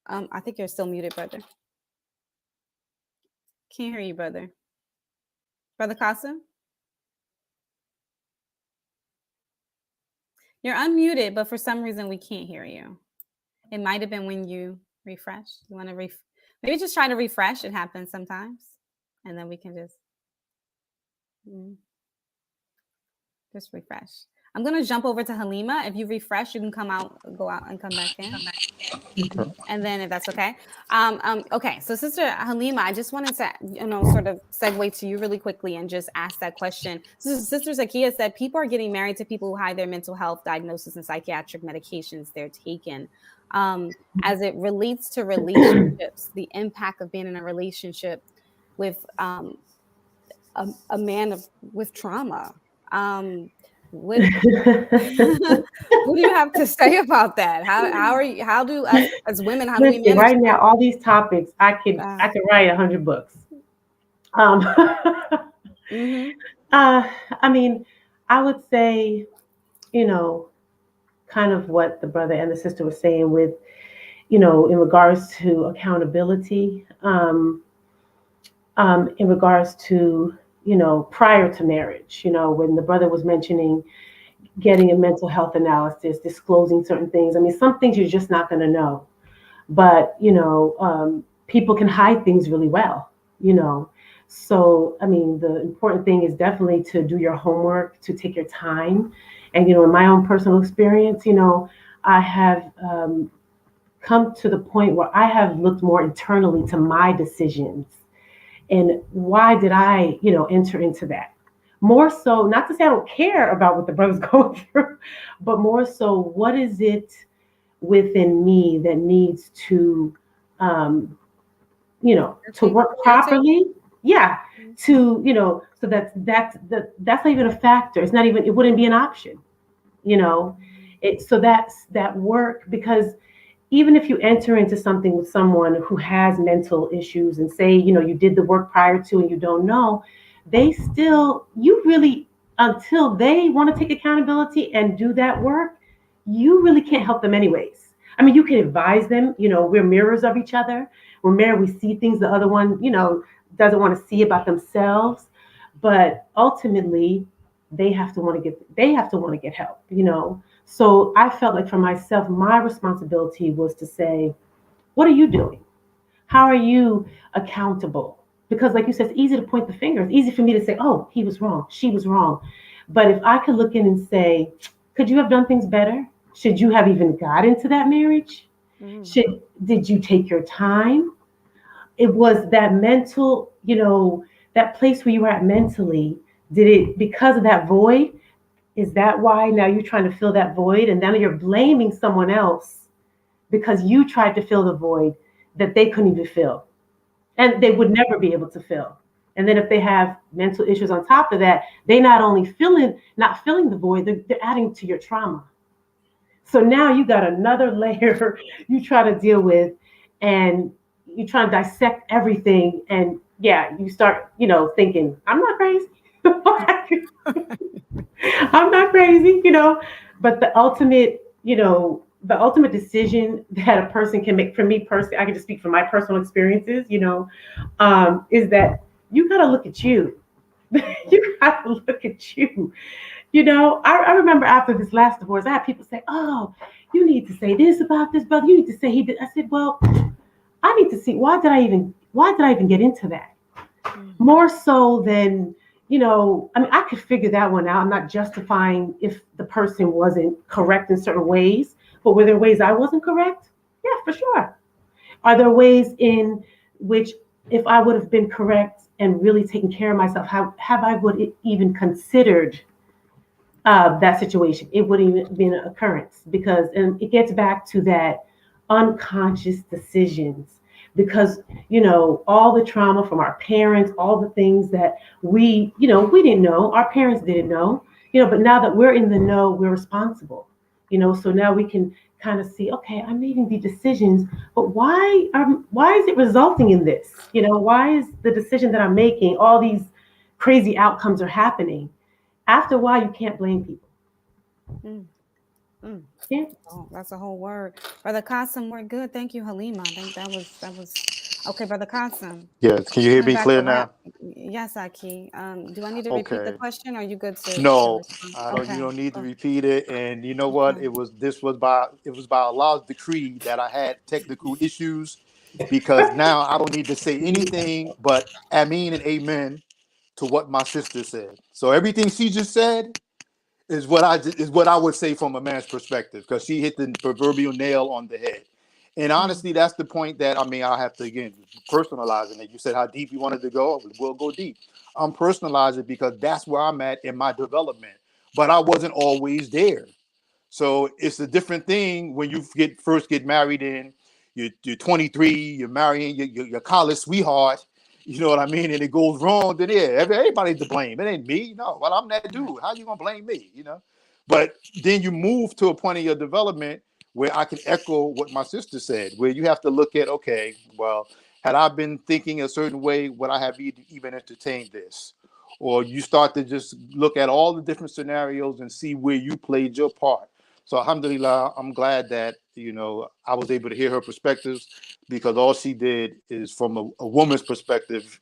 Speaker 1: I think you're still muted, brother. Can't hear you, brother. Brother Qasim? You're unmuted, but for some reason we can't hear you. It might have been when you refreshed. You want to maybe just try to refresh. It happens sometimes. And then we can just refresh. I'm going to jump over to Halima. If you refresh, you can go out and come back in. And then if that's okay. Okay, so Sister Halima, I just wanted to, sort of segue to you really quickly and just ask that question. So Sister Zakiya said, people are getting married to people who hide their mental health diagnosis and psychiatric medications they're taking. As it relates to relationships, the impact of being in a relationship with a man with trauma. What do you have to say about that? How do us as women, how do we manage
Speaker 4: right now, all these topics, I could write 100 books. I mean, I would say, kind of what the brother and the sister were saying with, in regards to accountability, in regards to, prior to marriage, when the brother was mentioning getting a mental health analysis, disclosing certain things. I mean, some things you're just not going to know, but, people can hide things really well, So, I mean, the important thing is definitely to do your homework, to take your time. And, in my own personal experience, I have come to the point where I have looked more internally to my decisions. And why did I, enter into that? More so, not to say I don't care about what the brother's going through, but more so, what is it within me that needs to, to work properly? Yeah, so that's not even a factor. It's not even, it wouldn't be an option, So that's that work, because even if you enter into something with someone who has mental issues and say, you did the work prior to and you don't know, you really, until they want to take accountability and do that work, you really can't help them anyways. I mean, you can advise them, we're mirrors of each other. We're mirror, we see things the other one, doesn't want to see about themselves. But ultimately, they have to want to get help, So I felt like for myself, my responsibility was to say, what are you doing? How are you accountable? Because like you said, it's easy to point the finger. It's easy for me to say, oh, he was wrong, she was wrong. But if I could look in and say, could you have done things better? Should you have even got into that marriage? Did you take your time? It was that mental, that place where you were at mentally. Did it, because of that void, is that why now you're trying to fill that void? And then you're blaming someone else because you tried to fill the void that they couldn't even fill. And they would never be able to fill. And then if they have mental issues on top of that, they not only not filling the void, they're adding to your trauma. So now you got another layer you try to deal with, and you try to dissect everything. And yeah, you start, thinking, I'm not crazy. I'm not crazy, but the ultimate decision that a person can make, for me personally, I can just speak from my personal experiences, is that you got to look at you. You got to look at you. I remember after this last divorce, I had people say, oh, you need to say this about this brother. You need to say he did. I said, well, I need to see, why did I even get into that? More so than, I mean, I could figure that one out. I'm not justifying if the person wasn't correct in certain ways, but were there ways I wasn't correct? Yeah, for sure. Are there ways in which if I would have been correct and really taken care of myself, have I would even considered that situation? It wouldn't even be an occurrence, because, and it gets back to that unconscious decisions, because, you know, all the trauma from our parents, all the things that we, you know, we didn't know, our parents didn't know, you know, but now that we're in the know, we're responsible, you know, so now we can kind of see, okay, I'm making these decisions, but why is it resulting in this? You know, why is the decision that I'm making, all these crazy outcomes are happening? After a while, you can't blame people.
Speaker 1: Mm. Mm.
Speaker 4: Yeah.
Speaker 1: Oh, that's a whole word. Brother Qasim, we're good. Thank you, Halima. I think that was okay, Brother Qasim.
Speaker 2: Yeah, can you hear
Speaker 1: Coming
Speaker 2: me
Speaker 1: back
Speaker 2: clear
Speaker 1: to
Speaker 2: now?
Speaker 1: yes, Aki. Do I need to repeat the
Speaker 2: Okay.
Speaker 1: question, or are you good to
Speaker 2: No,
Speaker 1: respond?
Speaker 2: I don't. You
Speaker 1: Okay.
Speaker 2: don't need to
Speaker 1: Oh,
Speaker 2: repeat it. And you know what?
Speaker 1: okay.
Speaker 2: This was by Allah's decree that I had technical issues, because now I don't need to say anything but Ameen and Amen to what my sister said. So everything she just said is what I would say from a man's perspective, because she hit the proverbial nail on the head. And honestly, that's the point that, I mean, I have to, again, personalizing it. You said how deep you wanted to go. We'll go deep. I'm personalizing because that's where I'm at in my development. But I wasn't always there. So it's a different thing when you first get married and you're 23, you're marrying your college sweetheart. You know what I mean? And it goes wrong, then yeah, everybody's to blame. It ain't me. No, well, I'm that dude. How you gonna blame me? You know? But then you move to a point in your development where I can echo what my sister said, where you have to look at, okay, well, had I been thinking a certain way, would I have even entertained this? Or you start to just look at all the different scenarios and see where you played your part. So alhamdulillah, I'm glad that, you know, I was able to hear her perspectives, because all she did is, from a woman's perspective,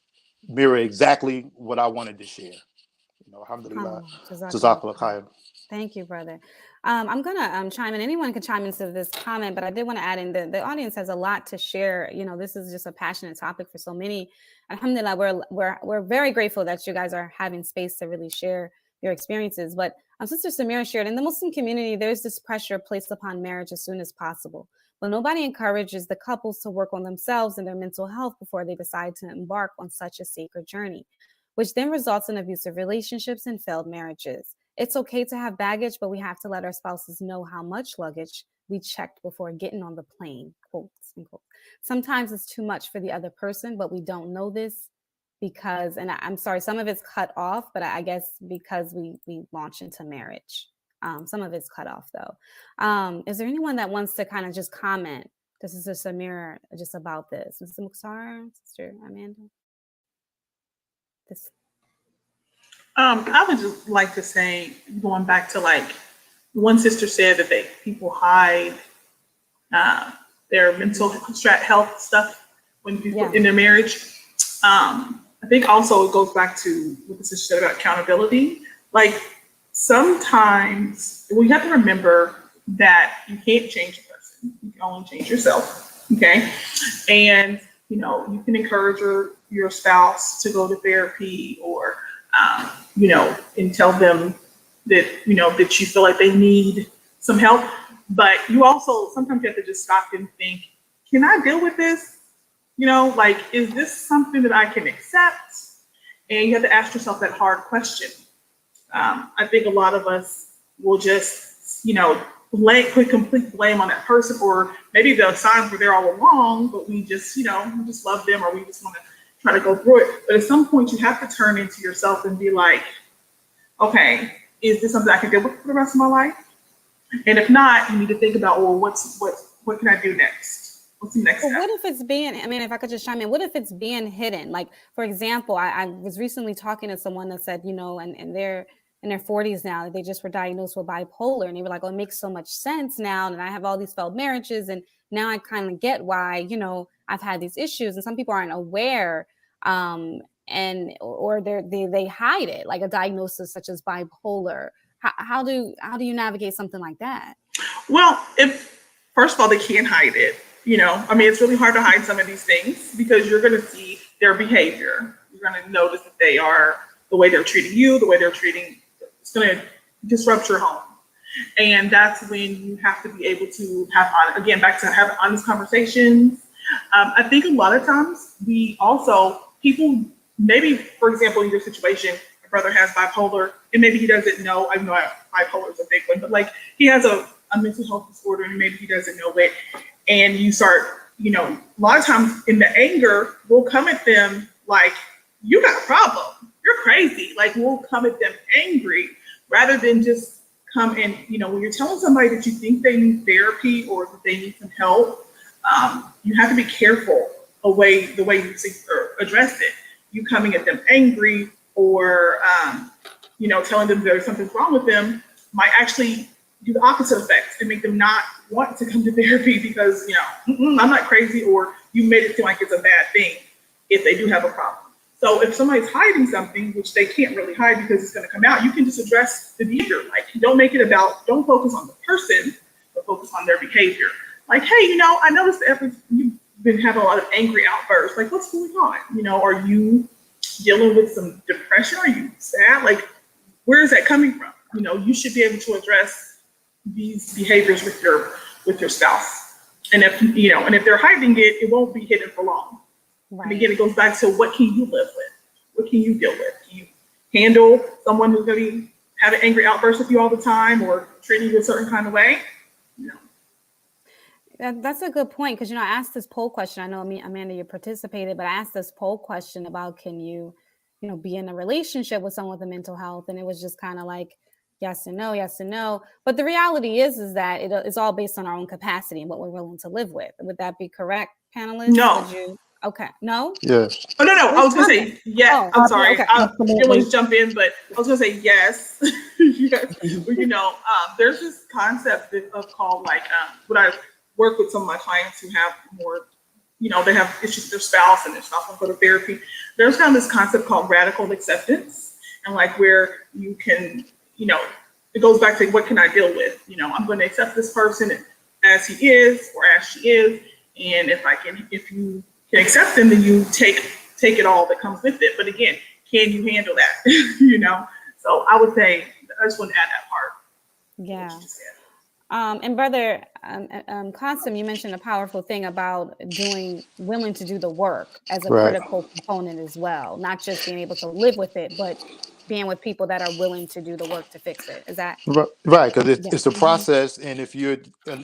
Speaker 2: mirror exactly what I wanted to share. You know, alhamdulillah.
Speaker 1: Jazakallah.
Speaker 2: Jazakallah khair.
Speaker 1: Thank you, brother. I'm gonna chime in. Anyone can chime into this comment, but I did want to add in the audience has a lot to share. You know, this is just a passionate topic for so many. Alhamdulillah, we're very grateful that you guys are having space to really share your experiences. But Sister Samira shared, in the Muslim community, there's this pressure placed upon marriage as soon as possible. But nobody encourages the couples to work on themselves and their mental health before they decide to embark on such a sacred journey, which then results in abusive relationships and failed marriages. It's okay to have baggage, but we have to let our spouses know how much luggage we checked before getting on the plane, quotes and quotes. Sometimes it's too much for the other person, but we don't know this because, and I'm sorry, some of it's cut off, but I guess because we launch into marriage. Some of it's cut off though. Is there anyone that wants to kind of just comment? This is just Samira, just about this. Mr. Mukhtar, Sister Amanda? This.
Speaker 3: I would just like to say, going back to like one sister said that people hide their mental health stuff when people in their marriage. I think also it goes back to what the sister said about accountability. Like sometimes we have to remember that you can't change a person; you can only change yourself. Okay, and you know you can encourage your spouse to go to therapy or and tell them that, that you feel like they need some help. But you also, sometimes you have to just stop and think, can I deal with this? Like, is this something that I can accept? And you have to ask yourself that hard question. I think a lot of us will just, put complete blame on that person, or maybe the signs were there all along, but we just, we just love them, or we just want to try to go through it. But at some point you have to turn into yourself and be like, okay, is this something I can deal with for the rest of my life? And if not, you need to think about, well, what can I do next? What's the next step?
Speaker 1: What if it's if I could just chime in, what if it's being hidden? Like, for example, I was recently talking to someone that said, and they're in their 40s now, they just were diagnosed with bipolar, and they were like, oh, it makes so much sense now, and I have all these failed marriages, and now I kind of get why, I've had these issues, and some people aren't aware, or they hide it, like a diagnosis such as bipolar. How do you navigate something like that?
Speaker 3: Well, first of all, they can't hide it. It's really hard to hide some of these things because you're going to see their behavior. You're going to notice that they are the way they're treating you, the way they're treating. It's going to disrupt your home. And that's when you have to be able to have honest conversations. I think a lot of times people maybe, for example, in your situation, your brother has bipolar, and maybe he doesn't know. I know bipolar is a big one, but like he has a mental health disorder, and maybe he doesn't know it. And you start, a lot of times in the anger, we'll come at them like, you got a problem, you're crazy. Like we'll come at them angry rather than just come and, when you're telling somebody that you think they need therapy or that they need some help, you have to be careful the way you address it. You coming at them angry or, telling them there's something wrong with them might actually do the opposite effect and make them not want to come to therapy because, I'm not crazy, or you made it seem like it's a bad thing if they do have a problem. So if somebody's hiding something, which they can't really hide because it's going to come out, you can just address the behavior. Like, don't don't focus on the person, but focus on their behavior. Like, hey, I noticed that you've been having a lot of angry outbursts. Like, what's going on? Are you dealing with some depression? Are you sad? Like, where is that coming from? You should be able to address these behaviors with your spouse. And if they're hiding it, it won't be hidden for long. Right. And again, it goes back to what can you live with? What can you deal with? Can you handle someone who's going to be having angry outbursts with you all the time or treating you a certain kind of way?
Speaker 1: That's a good point, because I asked this poll question. I know, Amanda, you participated, but I asked this poll question about can you, be in a relationship with someone with a mental health, and it was just kind of like yes and no, yes and no. But the reality is that it's all based on our own capacity and what we're willing to live with. Would that be correct, panelists?
Speaker 3: No.
Speaker 1: Okay. No?
Speaker 2: Yes.
Speaker 3: Oh, no. I was going to say yes. I'm sorry.
Speaker 1: Okay.
Speaker 3: I didn't want to jump in, but I was going to say yes. Yes. There's this concept of called like what I work with some of my clients who have more, they have issues with their spouse and their spouse won't go to therapy. There's kind of this concept called radical acceptance, and like where you can, it goes back to what can I deal with? I'm going to accept this person as he is or as she is, and if you can accept them, then you take it all that comes with it. But again, can you handle that? So I would say I just want to add that part.
Speaker 1: Yeah. And brother Qasim, you mentioned a powerful thing about willing to do the work as a critical component as well, not just being able to live with it, but being with people that are willing to do the work to fix it. Is that
Speaker 2: right? Because it's a process, and if you're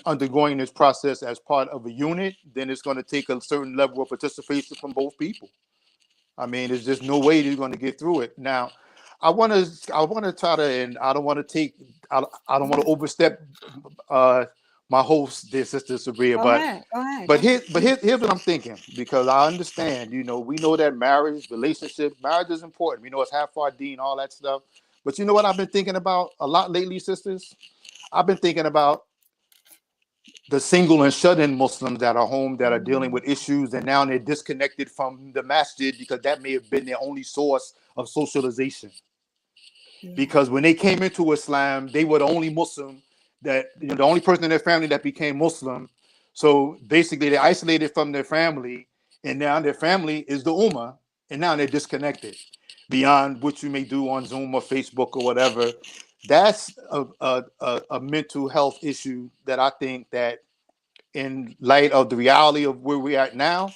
Speaker 2: undergoing this process as part of a unit, then it's going to take a certain level of participation from both people. I mean, there's just no way you're going to get through it. Now, I want to try to, and I don't want to overstep my host, dear Sister Sabria,
Speaker 1: Go ahead.
Speaker 2: But here's what I'm thinking, because I understand, we know that marriage is important. We know it's half our deen, all that stuff. But you know what I've been thinking about a lot lately, sisters? I've been thinking about the single and shut-in Muslims that are home, that are dealing with issues, and now they're disconnected from the masjid because that may have been their only source of socialization. Yeah. Because when they came into Islam, they were the only Muslim the only person in their family that became Muslim. So basically, they're isolated from their family, and now their family is the Ummah, and now they're disconnected beyond what you may do on Zoom or Facebook or whatever. That's a mental health issue that I think that, in light of the reality of where we're at now,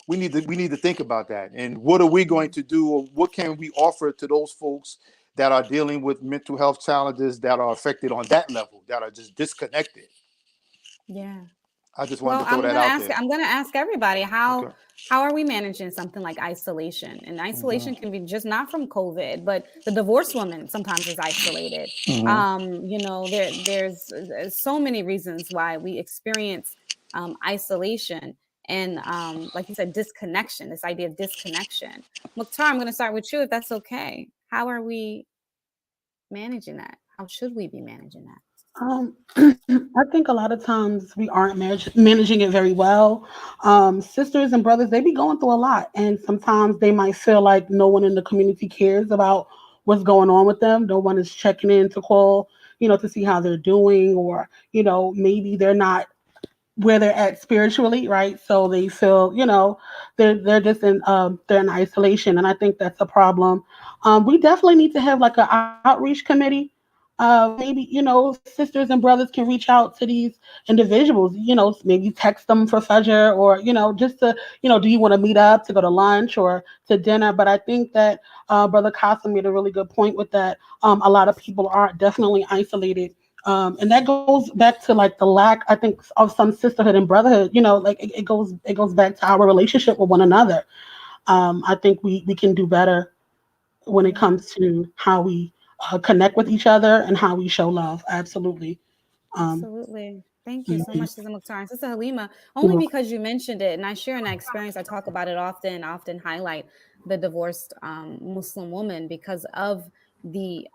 Speaker 2: we need to think about that. And what are we going to do, or what can we offer to those folks that are dealing with mental health challenges that are affected on that level, that are just disconnected?
Speaker 1: Yeah.
Speaker 2: I just wanted to throw that out there.
Speaker 1: I'm going to ask everybody, how are we managing something like isolation? And isolation can be just not from COVID, but the divorced woman sometimes is isolated. There's so many reasons why we experience isolation and, like you said, disconnection, this idea of disconnection. Mukhtar, I'm going to start with you, if that's okay. How are we managing that? How should we be managing that?
Speaker 5: I think a lot of times we aren't managing it very well. Sisters and brothers, they be going through a lot, and sometimes they might feel like no one in the community cares about what's going on with them. No one is checking in to call, to see how they're doing, or, maybe they're not where they're at spiritually, right? So they feel, they're just they're in isolation, and I think that's a problem. We definitely need to have like an outreach committee maybe, sisters and brothers can reach out to these individuals, maybe text them for pleasure, or, just to, do you want to meet up to go to lunch or to dinner? But I think that Brother Casa made a really good point with that. A lot of people are definitely isolated. And that goes back to like the lack, I think, of some sisterhood and brotherhood, like it goes back to our relationship with one another. I think we can do better when it comes to how we connect with each other and how we show love. Absolutely.
Speaker 1: Absolutely. Thank you so much, Sister Mukhtar. And Sister Halima, only because you mentioned it, and I share an experience, I talk about it often highlight the divorced Muslim woman because of the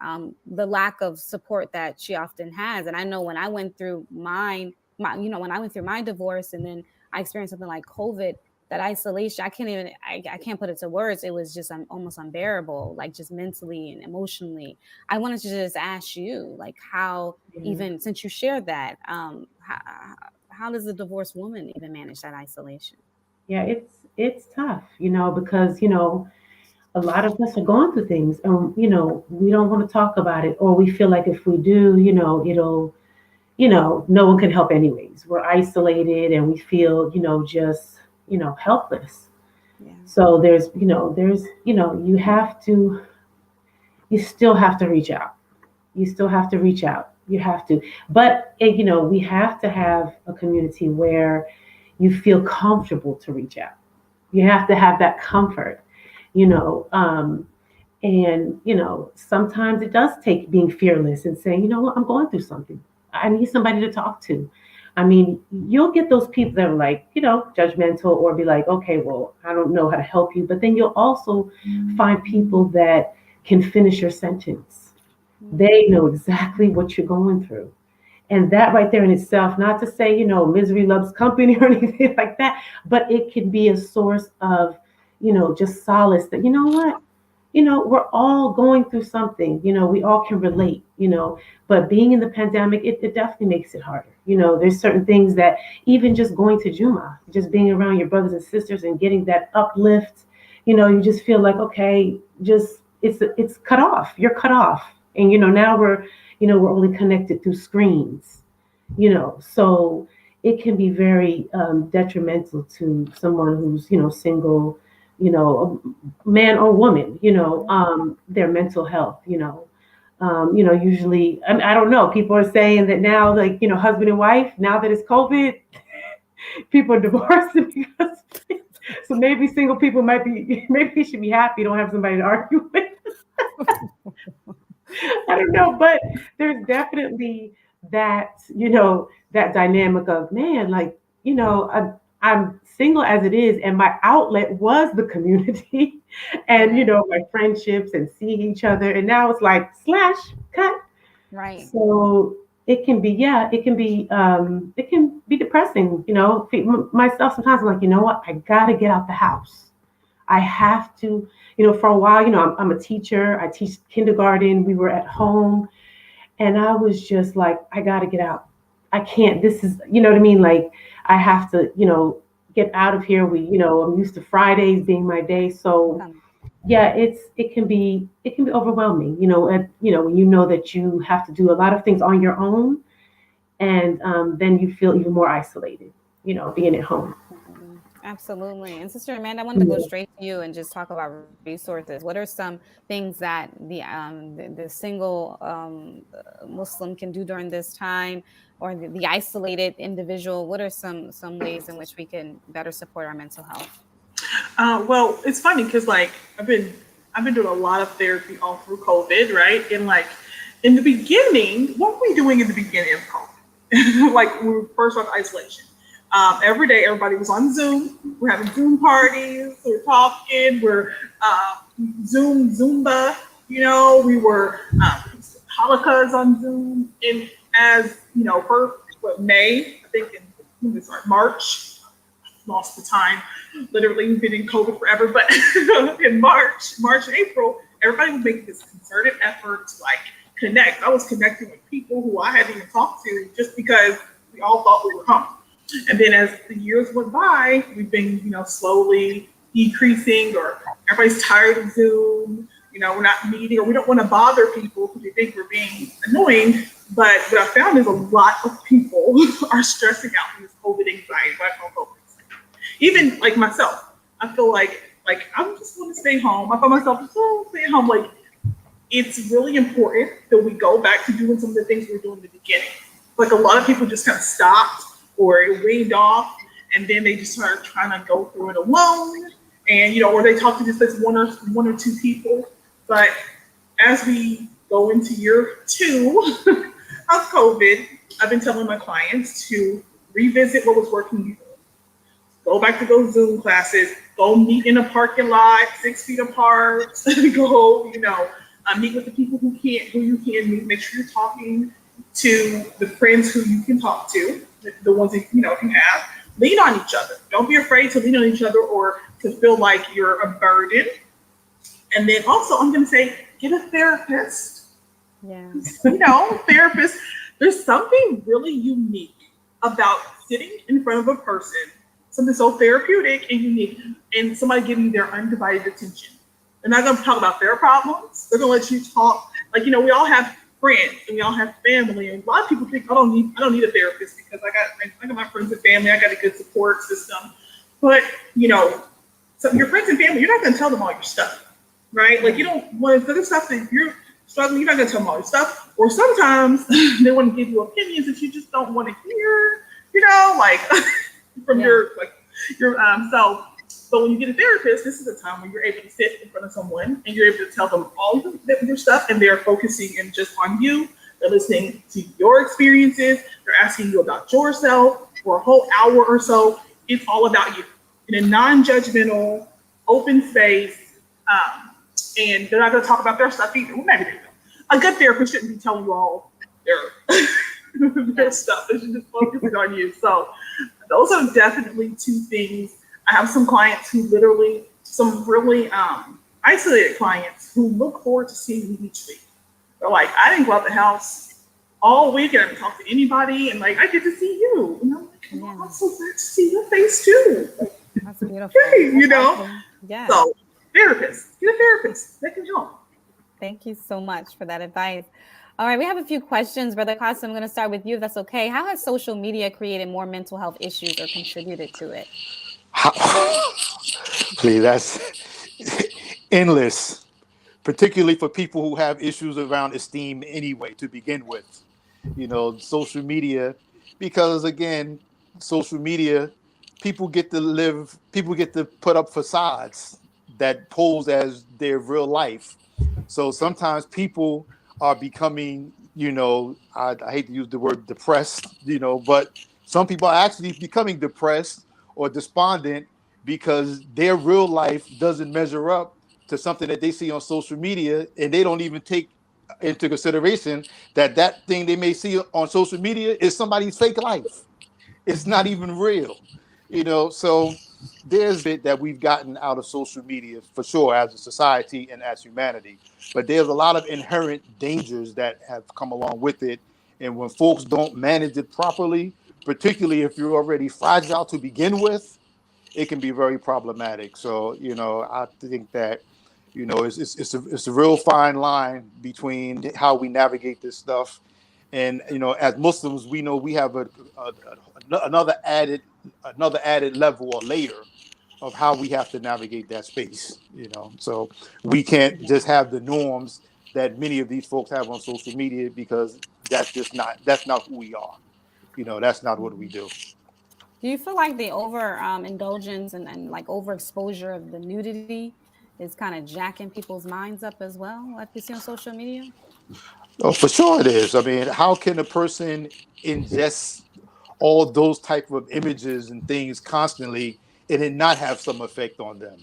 Speaker 1: lack of support that she often has. And I know when I went through when I went through my divorce, and then I experienced something like COVID, that isolation, I can't put it to words. It was just almost unbearable, like just mentally and emotionally. I wanted to just ask you, like, how, even since you shared that, how does a divorced woman even manage that isolation?
Speaker 4: Yeah, it's tough, because a lot of us are going through things, and we don't want to talk about it, or we feel like if we do, it'll, no one can help anyways. We're isolated, and we feel, just helpless.
Speaker 1: Yeah.
Speaker 4: So you still have to reach out. You still have to reach out. You have to. But, we have to have a community where you feel comfortable to reach out. You have to have that comfort, and, sometimes it does take being fearless and saying, you know what, I'm going through something. I need somebody to talk to. I mean, you'll get those people that are like, judgmental, or be like, okay, well, I don't know how to help you. But then you'll also find people that can finish your sentence. They know exactly what you're going through. And that right there in itself, not to say, misery loves company or anything like that, but it can be a source of, just solace that, you know what? We're all going through something, we all can relate, but being in the pandemic, it definitely makes it harder. There's certain things that even just going to Juma, just being around your brothers and sisters and getting that uplift, you just feel like, okay, just it's cut off. You're cut off. And, now we're only connected through screens, so it can be very detrimental to someone who's, single, man or woman, their mental health, usually, I don't know, people are saying that now, like, husband and wife, now that it's COVID, people are divorcing because, so maybe single people maybe you should be happy you don't have somebody to argue with. I don't know, but there's definitely that, that dynamic of, man, like, I'm single as it is, and my outlet was the community and, my friendships and seeing each other. And now it's like slash cut.
Speaker 1: Right.
Speaker 4: So it can be depressing, myself sometimes. I'm like, you know what? I got to get out the house. I have to, for a while, I'm a teacher. I teach kindergarten. We were at home, and I was just like, I got to get out. I can't, this is, you know what I mean? Like, I have to, get out of here. I'm used to Fridays being my day. So yeah, it can be overwhelming, and, when you know that you have to do a lot of things on your own, and then you feel even more isolated, being at home.
Speaker 1: Absolutely. And Sister Amanda, I wanted to go straight to you and just talk about resources. What are some things that the single Muslim can do during this time, or the isolated individual? What are some ways in which we can better support our mental health?
Speaker 3: Well, it's funny because, like, I've been doing a lot of therapy all through COVID, right? And, like, in the beginning, what were we doing in the beginning of COVID? Like, when we were first off isolation. Every day, everybody was on Zoom. We're having Zoom parties. We're talking. We're Zumba. We were halakas on Zoom. And as May, I think in March, lost the time. Literally, we've been in COVID forever. But in March and April, everybody was making this concerted effort to connect. I was connecting with people who I hadn't even talked to just because we all thought we were home. And then as the years went by, we've been, slowly decreasing, or everybody's tired of Zoom. we're not meeting, or we don't want to bother people because we think we're being annoying. But what I found is a lot of people are stressing out from this COVID anxiety, what I call COVID. Even like myself, I feel like I just want to stay home. I find myself just stay at home. Like, it's really important that we go back to doing some of the things we were doing in the beginning. Like, a lot of people just kind of stopped or weaned off, and then they just started trying to go through it alone, and or they talk to just this one or two people. But as we go into year 2 of COVID, I've been telling my clients to revisit what was working before. Go back to those Zoom classes, go meet in a parking lot, 6 feet apart, go, meet with the people who you can meet, make sure you're talking to the friends who you can talk to, the ones that, you have. Lean on each other. Don't be afraid to lean on each other or to feel like you're a burden. And then also, I'm going to say, get a therapist.
Speaker 1: Yeah.
Speaker 3: Therapist, there's something really unique about sitting in front of a person, something so therapeutic and unique, and somebody giving you their undivided attention. They're not going to talk about their problems. They're going to let you talk. Like, we all have friends and we all have family, and a lot of people think I don't need a therapist because I got my friends and family. I got a good support system. But so your friends and family, you're not going to tell them all your stuff. Right? Like, you don't want to, the stuff that you're struggling, you're not going to tell them all your stuff. Or sometimes they want to give you opinions that you just don't want to hear, like from your self. But when you get a therapist, this is a time when you're able to sit in front of someone and you're able to tell them all your stuff, and they're focusing in just on you. They're listening to your experiences. They're asking you about yourself for a whole hour or so. It's all about you in a non-judgmental, open space. And they're not going to talk about their stuff either. Well, maybe they will. A good therapist shouldn't be telling you all their stuff. They should just focus it on you. So those are definitely 2 things. I have some clients who some really isolated clients who look forward to seeing me each week. They're like, I didn't go out the house all week and I didn't talk to anybody, and like, I get to see you. And I'm like, I'm so glad to see your face too.
Speaker 1: That's beautiful.
Speaker 3: Hey,
Speaker 1: Yeah.
Speaker 3: So get a therapist. They can help.
Speaker 1: Thank you so much for that advice. All right, we have a few questions. Brother Qasim, I'm going to start with you, if that's okay. How has social media created more mental health issues or contributed to it?
Speaker 2: Please, that's endless, particularly for people who have issues around esteem anyway, to begin with. Social media, because again, social media, people get to put up facades that pose as their real life. So sometimes people are becoming, I hate to use the word depressed, but some people are actually becoming depressed or despondent because their real life doesn't measure up to something that they see on social media, and they don't even take into consideration that thing they may see on social media is somebody's fake life. It's not even real, so there's bit that we've gotten out of social media for sure as a society and as humanity, but there's a lot of inherent dangers that have come along with it. And when folks don't manage it properly, particularly if you're already fragile to begin with, it can be very problematic. So, I think that, it's a real fine line between how we navigate this stuff. And, as Muslims, we know we have another added level or layer of how we have to navigate that space, so we can't just have the norms that many of these folks have on social media, because that's not who we are. That's not what we do.
Speaker 1: Do you feel like the indulgence and like overexposure of the nudity is kind of jacking people's minds up as well, like we see on social media?
Speaker 2: Oh, for sure it is. I mean, how can a person ingest all those type of images and things constantly and it not have some effect on them?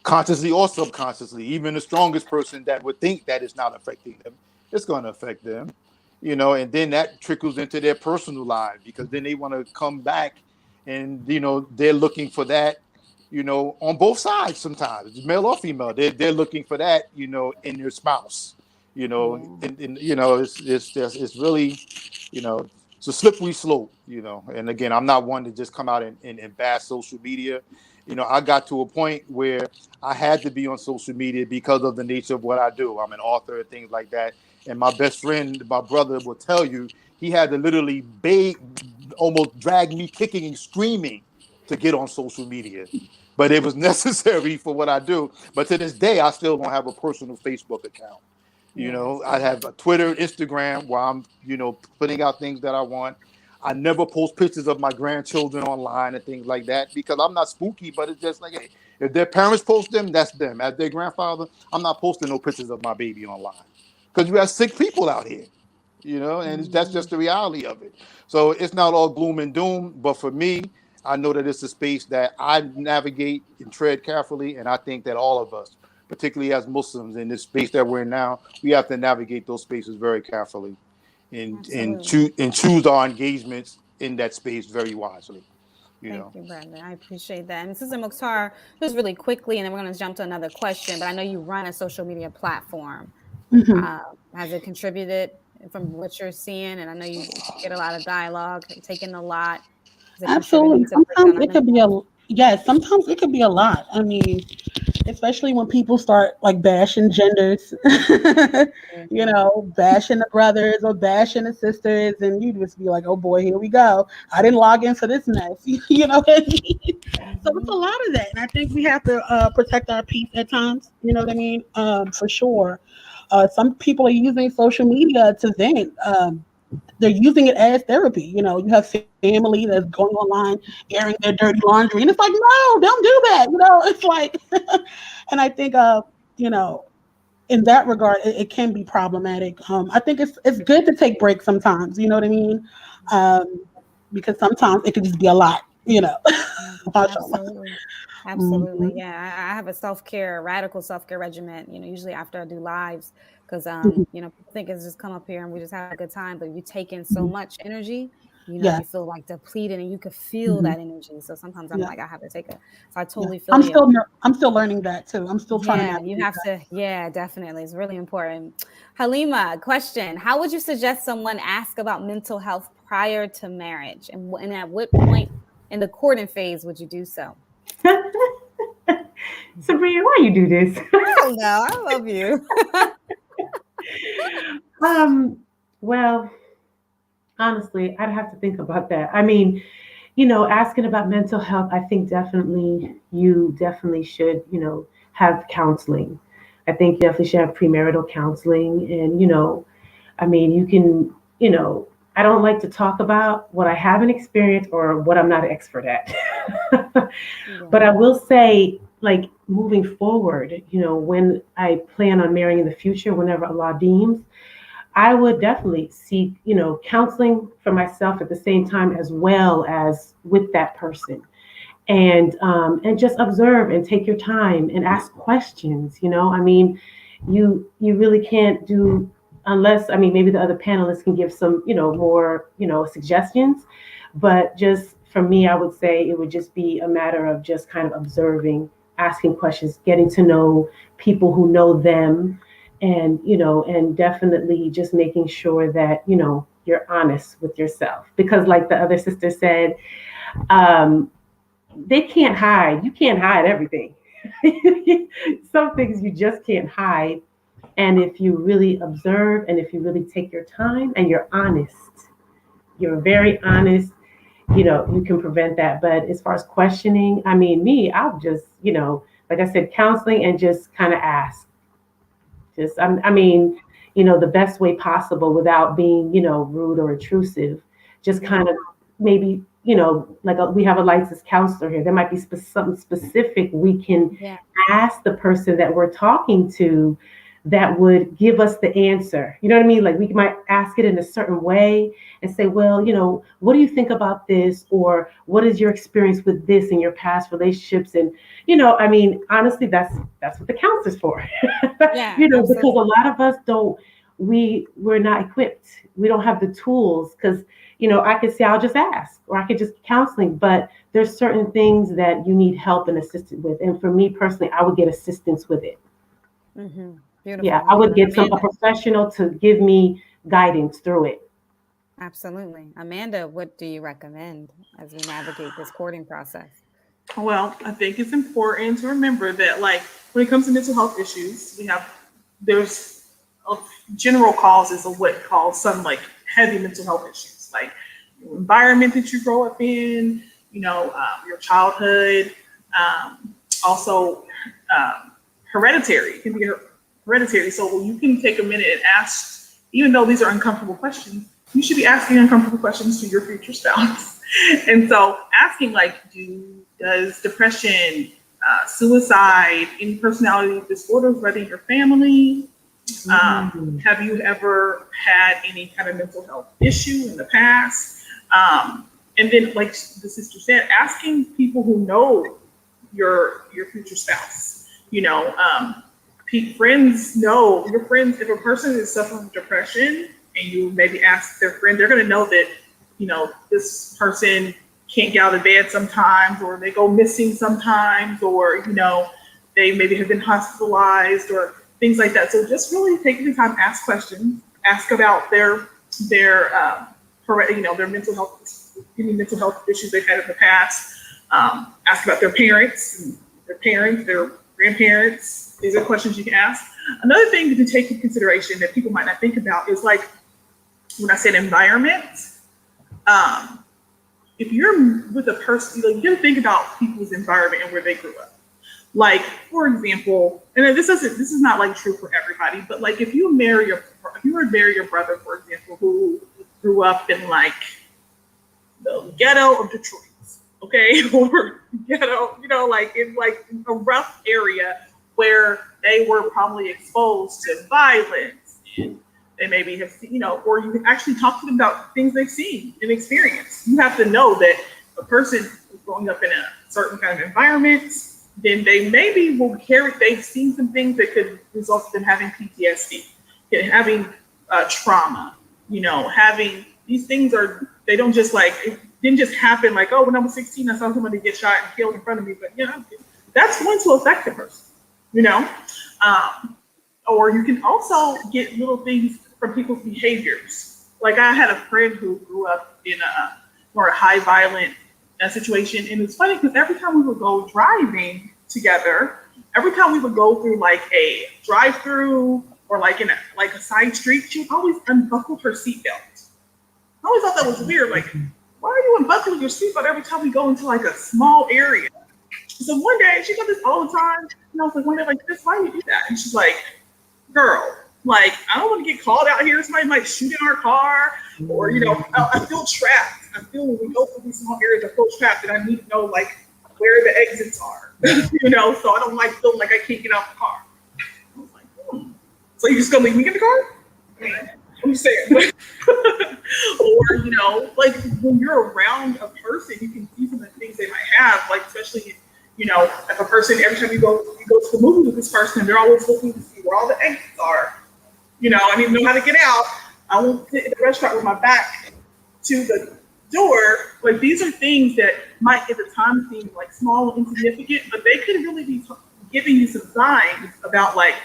Speaker 2: Consciously or subconsciously, even the strongest person that would think that it's not affecting them, it's going to affect them. And then that trickles into their personal lives, because then they want to come back and, they're looking for that, on both sides. Sometimes male or female, they're looking for that, in their spouse, and it's really, it's a slippery slope, and again, I'm not one to just come out and bash social media. I got to a point where I had to be on social media because of the nature of what I do. I'm an author and things like that. And my best friend, my brother, will tell you he had to literally almost drag me kicking and screaming to get on social media. But it was necessary for what I do. But to this day, I still don't have a personal Facebook account. I have a Twitter, Instagram, where I'm, putting out things that I want. I never post pictures of my grandchildren online and things like that because I'm not spooky, but it's just like, hey, if their parents post them, that's them. As their grandfather, I'm not posting no pictures of my baby online because you have sick people out here, and that's just the reality of it. So it's not all gloom and doom, but for me, I know that it's a space that I navigate and tread carefully, and I think that all of us, particularly as Muslims in this space that we're in now, we have to navigate those spaces very carefully and choose our engagements in that space very wisely.
Speaker 1: Thank you, Brandon. I appreciate that. And Sister Mukhtar, just really quickly, and then we're going to jump to another question, but I know you run a social media platform. Has it contributed from what you're seeing? And I know you get a lot of dialogue, taking a lot.
Speaker 5: Absolutely. Sometimes it could be sometimes it could be a lot. I mean, especially when people start like bashing genders, bashing the brothers or bashing the sisters, and you just be like, oh boy, here we go. I didn't log into this mess. You know what I mean? So it's a lot of that. And I think we have to protect our peace at times. You know what I mean? For sure. Some people are using social media to vent. They're using it as therapy. You have family that's going online, airing their dirty laundry. And it's like, no, don't do that. It's like, and I think, in that regard, it can be problematic. I think it's good to take breaks sometimes. You know what I mean? Because sometimes it could just be a lot,
Speaker 1: Absolutely. Absolutely. Yeah. I have a radical self-care regimen, usually after I do lives, because, people think it's just come up here and we just have a good time, but you take in so much energy, you feel like depleted and you could feel that energy. So sometimes I'm like, I have to take it. So I totally feel
Speaker 5: I'm still learning that too. I'm still trying to.
Speaker 1: You have to. Yeah, definitely. It's really important. Halima, question. How would you suggest someone ask about mental health prior to marriage? And at what point in the courting phase would you do so?
Speaker 4: Sabrina, why you do this?
Speaker 1: I don't know. I love you.
Speaker 4: Well, honestly, I'd have to think about that. I mean, asking about mental health, I think you definitely should, have counseling. I think you definitely should have premarital counseling. And, I mean, you can, I don't like to talk about what I haven't experienced or what I'm not an expert at. But I will say, like, moving forward, when I plan on marrying in the future, whenever Allah deems, I would definitely seek, counseling for myself at the same time as well as with that person, and just observe and take your time and ask questions. I mean, you really can't do unless, I mean, maybe the other panelists can give some, more, suggestions, but just for me, I would say it would just be a matter of just kind of observing, asking questions, getting to know people who know them. And, and definitely just making sure that, you're honest with yourself. Because like the other sister said, they can't hide. You can't hide everything. Some things you just can't hide. And if you really observe and if you really take your time and you're honest, you're very honest, you can prevent that. But as far as questioning, I mean, I'll just, like I said, counseling and just kind of ask. The best way possible without being, rude or intrusive. Just kind of maybe, like we have a licensed counselor here. There might be something specific we can ask the person that we're talking to that would give us the answer. You know what I mean? Like we might ask it in a certain way and say, well, what do you think about this? Or what is your experience with this in your past relationships? And, I mean, honestly, that's what the counselor's for. Because a lot of us we're not equipped. We don't have the tools because, I could say, I'll just ask, or I could just counseling, but there's certain things that you need help and assistance with. And for me personally, I would get assistance with it.
Speaker 1: Mm-hmm. Beautiful.
Speaker 4: Yeah, I would get a professional to give me guidance through it.
Speaker 1: Absolutely. Amanda, what do you recommend as we navigate this courting process?
Speaker 3: Well, I think it's important to remember that, like, when it comes to mental health issues, there's general causes of what calls some like heavy mental health issues, like your environment that you grow up in, your childhood, also hereditary. It can be hereditary. So you can take a minute and ask, even though these are uncomfortable questions, you should be asking uncomfortable questions to your future spouse. And so asking, like, does depression, suicide, any personality disorders run in your family? Have you ever had any kind of mental health issue in the past? And then, like the sister said, asking people who know your future spouse. Friends know your friends. If a person is suffering from depression and you maybe ask their friend, they're going to know that this person can't get out of bed sometimes, or they go missing sometimes, or they maybe have been hospitalized or things like that. So just really taking the time to ask questions, ask about their mental health, any mental health issues they've had in the past. Ask about their parents, their grandparents. These are questions you can ask. Another thing to take into consideration that people might not think about is, like, when I said environment, if you're with a person, you got to think about people's environment and where they grew up. Like, for example, and this is not like true for everybody, but like if you were to marry your brother, for example, who grew up in like the ghetto of Detroit, okay, or ghetto, like in like a rough area where they were probably exposed to violence, and they maybe have, or you can actually talk to them about things they've seen and experienced. You have to know that a person who's growing up in a certain kind of environment, then they maybe they've seen some things that could result in them having PTSD, having trauma, having these things they don't just like, it didn't just happen like, oh, when I was 16, I saw somebody get shot and killed in front of me, but that's going to affect the person, or you can also get little things from people's behaviors. Like I had a friend who grew up in a more high violent situation. And it's funny because every time we would go driving together, every time we would go through like a drive-through or like in a side street, she would always unbuckle her seatbelt. I always thought that was weird. Like, why are you unbuckling your seatbelt every time we go into like a small area? So one day, she does this all the time. And I was like, one day, like, why do you do that? And she's like, girl, like, I don't want to get called out here. Somebody might shoot in our car, or, I feel trapped. I feel when we go through these small areas, I feel trapped, and I need to know, like, where the exits are, so I don't like feeling like I can't get out the car. I was like, so you just gonna leave me in the car? I'm just saying. Or, like, when you're around a person, you can see some of the things they might have, like, especially, if a person, every time you go to the movie with this person, they're always looking to see where all the exits are. I need to know how to get out. I won't sit in the restaurant with my back to the door. Like, these are things that might at the time seem like small and insignificant, but they could really be giving you some signs about like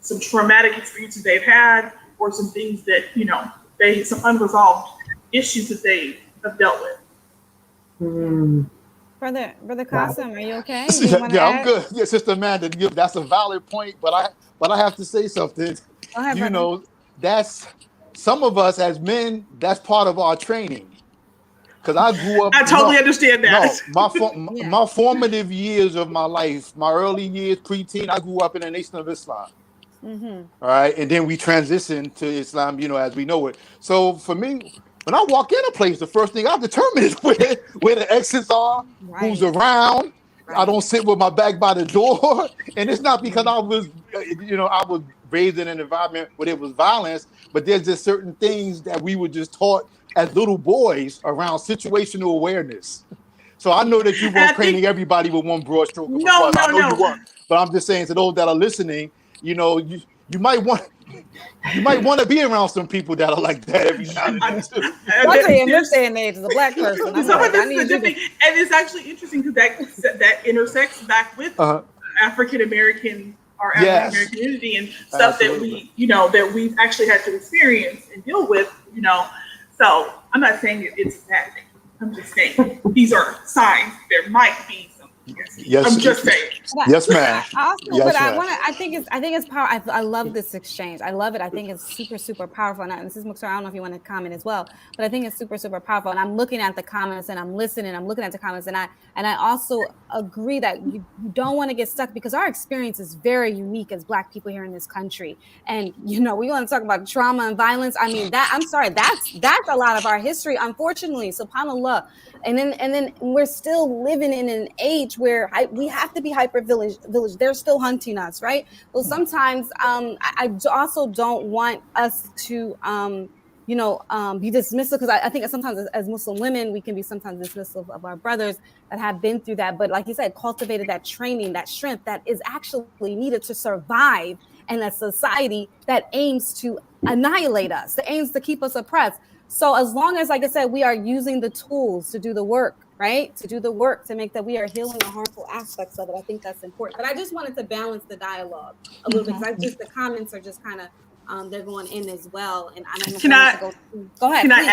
Speaker 3: some traumatic experiences they've had, or some things that, some unresolved issues that they have dealt with.
Speaker 1: Brother Qasim, are you okay?
Speaker 2: Yeah, I'm good. Yeah, Sister Amanda, that's a valid point, but I have to say something.
Speaker 1: Go ahead, brother.
Speaker 2: That's, some of us as men, that's part of our training. Because I grew up.
Speaker 3: I totally understand that.
Speaker 2: No, my formative years of my life, my early years, preteen, I grew up in the Nation of Islam.
Speaker 1: Mm-hmm.
Speaker 2: All right, and then we transitioned to Islam, as we know it. So for me, when I walk in a place, the first thing I determine is where the exits are,
Speaker 1: Right.
Speaker 2: who's around.
Speaker 1: Right.
Speaker 2: I don't sit with my back by the door, and it's not because I was raised in an environment where there was violence, but there's just certain things that we were just taught as little boys around situational awareness. So I know that you weren't training everybody with one broad stroke of a brush. I know you weren't, but I'm just saying to those that are listening, you might want to be around some people that are like that every now and then too.
Speaker 1: Especially in this day and age, as a Black person,
Speaker 3: and it's actually interesting because that intersects back with African American or African American community and stuff that we've actually had to experience and deal with. So I'm not saying it's a bad thing. I'm just saying these are signs there might be some
Speaker 2: Yes.
Speaker 3: I'm just saying.
Speaker 2: Yes, ma'am.
Speaker 1: Also,
Speaker 2: Yes,
Speaker 1: but I
Speaker 2: ma'am.
Speaker 1: want to. I think it's powerful. I love this exchange. I love it. I think it's super, super powerful. And Mrs. Mukhtar, I don't know if you want to comment as well, but I think it's super, super powerful. And I'm looking at the comments and I'm listening. I'm looking at the comments, and I also agree that you don't want to get stuck because our experience is very unique as Black people here in this country. And we want to talk about trauma and violence. I mean, that's a lot of our history, unfortunately. SubhanAllah. And then we're still living in an age where we have to be hyper village. They're still hunting us, right? Well, sometimes I also don't want us to be dismissive, because I think sometimes as Muslim women we can be sometimes dismissive of our brothers that have been through that. But like you said, cultivated that training, that strength that is actually needed to survive in a society that aims to annihilate us, that aims to keep us oppressed. So as long as, like I said, we are using the tools to do the work, right? To do the work to make that we are healing the harmful aspects of it. I think that's important. But I just wanted to balance the dialogue a little bit, because the comments are just kind of they're going in as well. And I don't know if I need to go ahead.
Speaker 3: Can I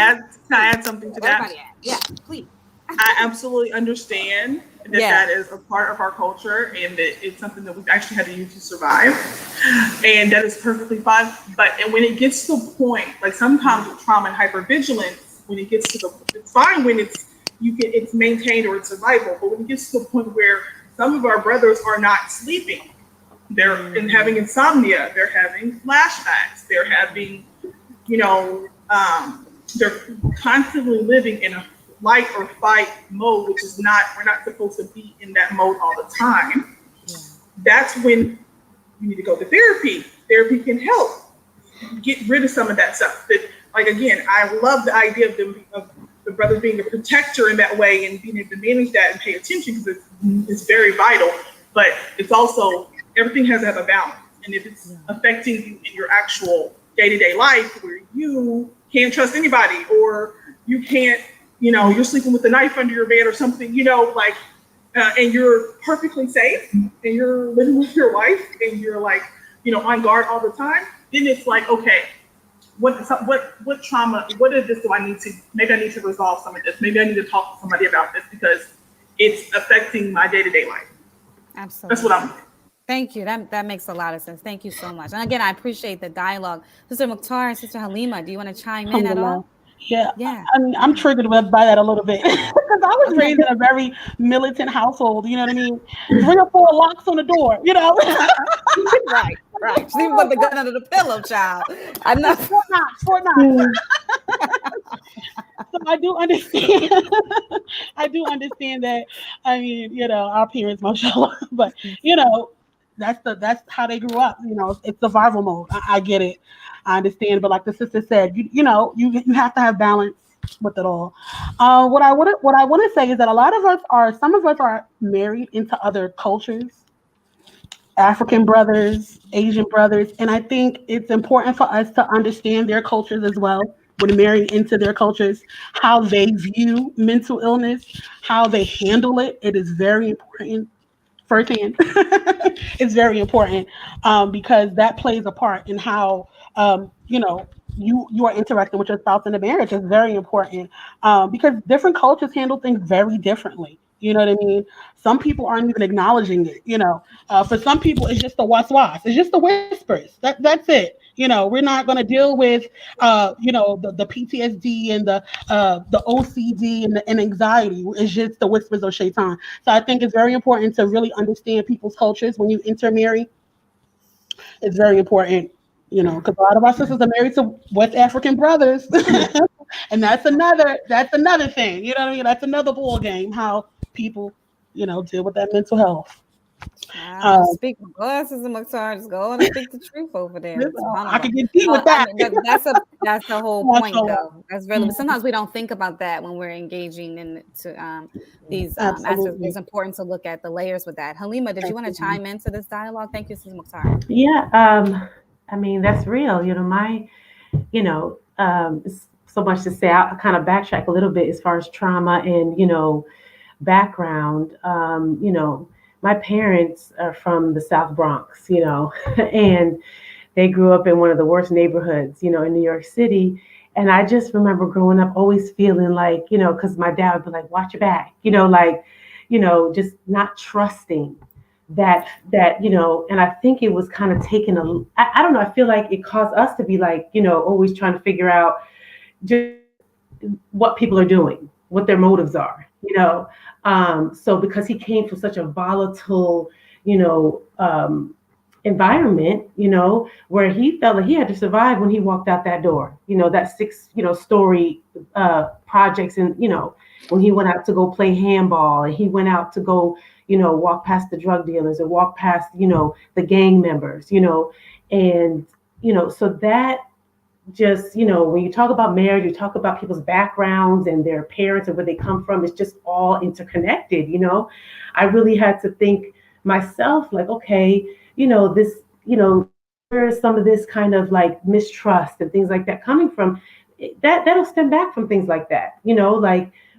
Speaker 3: add something to that?
Speaker 1: Yeah, please.
Speaker 3: I absolutely understand that is a part of our culture, and that it's something that we've actually had to use to survive, and that is perfectly fine. But when it gets to the point, like sometimes with trauma and hypervigilance, when it gets to it's fine when it's maintained or it's survival, but when it gets to the point where some of our brothers are not sleeping, they're having insomnia, they're having flashbacks, they're having, they're constantly living in a flight or fight mode, which is we're not supposed to be in that mode all the time. Yeah. That's when you need to go to therapy. Therapy can help get rid of some of that stuff. That, like, again, I love the idea of the brothers being a protector in that way and being able to manage that and pay attention, because it's very vital. But it's also, everything has to have a balance. And if it's affecting you in your actual day-to-day life, where you can't trust anybody, or you can't, you're sleeping with a knife under your bed or something, and you're perfectly safe, and you're living with your wife, and you're on guard all the time, then it's like, okay, what trauma, what is this? Maybe I need to resolve some of this. Maybe I need to talk to somebody about this, because it's affecting my day-to-day life.
Speaker 1: Absolutely.
Speaker 3: That's what I'm doing.
Speaker 1: Thank you. That makes a lot of sense. Thank you so much. And again, I appreciate the dialogue. Sister Mukhtar and Sister Halima, do you want to chime in at all?
Speaker 5: Yeah. I'm triggered by that a little bit, because I was raised in a very militant household. You know what I mean? 3 or 4 locks on the door.
Speaker 1: Right. She even put the gun under the pillow, child. I'm not.
Speaker 5: Fort Knox. So I do understand. I do understand that. I mean, our parents, mashallah, but that's how they grew up. It's survival mode. I get it. I understand. But like the sister said, you have to have balance with it all. What I want to say is that some of us are married into other cultures, African brothers, Asian brothers, and I think it's important for us to understand their cultures as well. When marrying into their cultures, how they view mental illness, how they handle it. It is very important. Firsthand, it's very important, because that plays a part in how you are interacting with your spouse in a marriage. Is very important, because different cultures handle things very differently. You know what I mean? Some people aren't even acknowledging it. For some people, it's just the was. It's just the whispers. That's it. We're not going to deal with, the PTSD and the OCD and anxiety. It's just the whispers of shaitan. So I think it's very important to really understand people's cultures when you intermarry. It's very important, because a lot of our sisters are married to West African brothers, and that's another thing. You know what I mean? That's another ball game. How people, deal with that mental health.
Speaker 1: Speak my glasses and Mukhtar, just go and speak the truth over there.
Speaker 5: I can get deep with that.
Speaker 1: That's the whole point, though. That's really. But sometimes we don't think about that when we're engaging into these aspects. It's important to look at the layers with that. Halima, did you want to chime into this dialogue? Thank you, Sister Mukhtar.
Speaker 4: Yeah, I mean, that's real. So much to say. I'll kind of backtrack a little bit as far as trauma and background. My parents are from the South Bronx, and they grew up in one of the worst neighborhoods, in New York City. And I just remember growing up always feeling like, because my dad would be like, watch your back, just not trusting that, and I think it was kind of taken I don't know, I feel like it caused us to be like, always trying to figure out just what people are doing, what their motives are, so because he came from such a volatile, environment, where he felt like he had to survive when he walked out that door, that 6, story projects. And, when he went out to go play handball, and he went out to go, walk past the drug dealers or walk past, the gang members, and, so that just, when you talk about marriage, you talk about people's backgrounds and their parents and where they come from, it's just all interconnected. I really had to think myself, like, okay, this, where is some of this kind of like mistrust and things like that coming from? That'll stem back from things like that.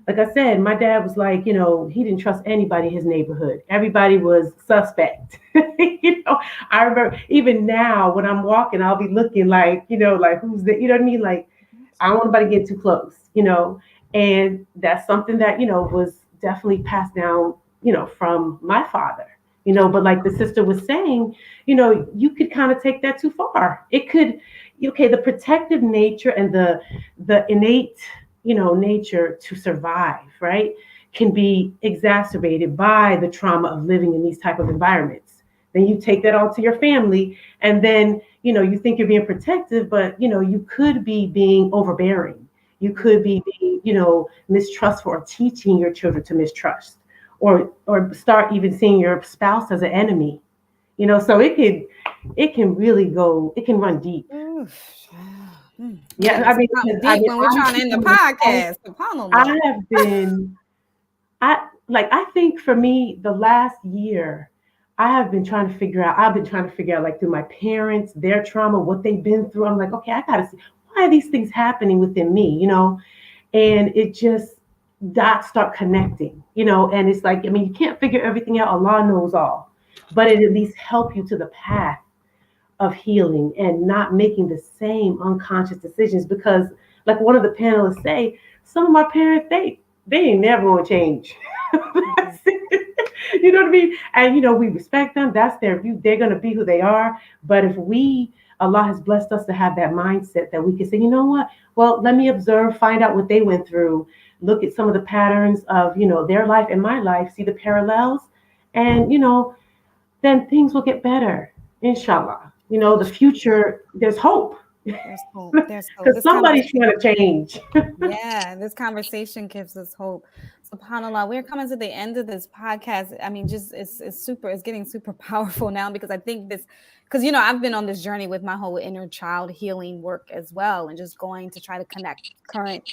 Speaker 4: Like I said, my dad was like, he didn't trust anybody in his neighborhood. Everybody was suspect. I remember even now when I'm walking, I'll be looking like, like who's the, you know what I mean? Like, I don't want anybody to get too close, and that's something that, was definitely passed down, from my father. But like the sister was saying, you could kind of take that too far. It could, okay, the protective nature and the innate, nature to survive, right, can be exacerbated by the trauma of living in these type of environments. Then you take that all to your family, and then, you think you're being protective, but, you could be being overbearing. You could be being, mistrustful, or teaching your children to mistrust. Or start even seeing your spouse as an enemy, so it can really go, it can run deep. Yeah, I mean,
Speaker 1: when we're trying to end the podcast,
Speaker 4: I think for me, the last year, I've been trying to figure out like through my parents, their trauma, what they've been through. I'm like, okay, I gotta see, why are these things happening within me, and it just, dots start connecting, and it's like, I mean, you can't figure everything out. Allah knows all, but it at least help you to the path of healing and not making the same unconscious decisions. Because like one of the panelists say, some of my parents, they ain't never gonna change. You know what I mean? And, we respect them. That's their view. They're going to be who they are. But if Allah has blessed us to have that mindset that we can say, you know what? Well, let me observe, find out what they went through, look at some of the patterns of, their life and my life, see the parallels, and, then things will get better. Inshallah. The future, there's hope.
Speaker 1: There's hope.
Speaker 4: Because somebody's trying to change.
Speaker 1: Yeah, this conversation gives us hope. SubhanAllah, we're coming to the end of this podcast. I mean, just it's getting super powerful now, because I think because I've been on this journey with my whole inner child healing work as well, and just going to try to connect current,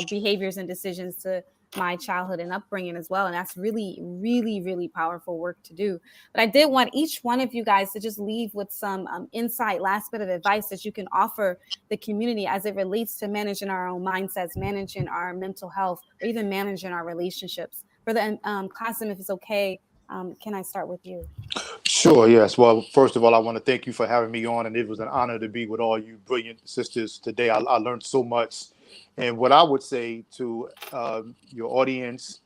Speaker 1: behaviors and decisions to my childhood and upbringing as well. And that's really, really, really powerful work to do. But I did want each one of you guys to just leave with some insight, last bit of advice that you can offer the community as it relates to managing our own mindsets, managing our mental health, or even managing our relationships. For the Qasim, if it's okay, can I start with you?
Speaker 2: Sure, yes. Well, first of all, I want to thank you for having me on, and it was an honor to be with all you brilliant sisters today. I learned so much. And what I would say to your audience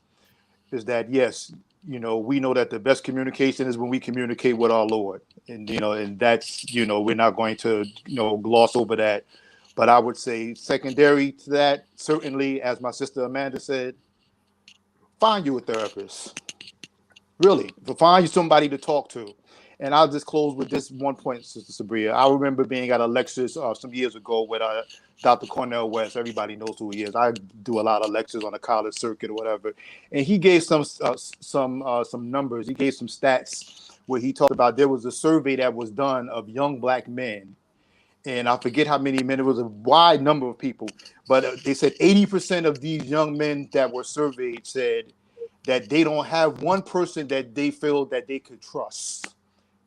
Speaker 2: is that, yes, we know that the best communication is when we communicate with our Lord. And, and that's, we're not going to, gloss over that. But I would say secondary to that, certainly, as my sister Amanda said, find you a therapist. Really, find you somebody to talk to. And I'll just close with this one point, Sister Sabria. I remember being at a lecture some years ago with Dr. Cornell West. Everybody knows who he is. I do a lot of lectures on the college circuit or whatever. And he gave some numbers. He gave some stats where he talked about there was a survey that was done of young Black men. And I forget how many men. It was a wide number of people. But they said 80% of these young men that were surveyed said that they don't have one person that they feel that they could trust,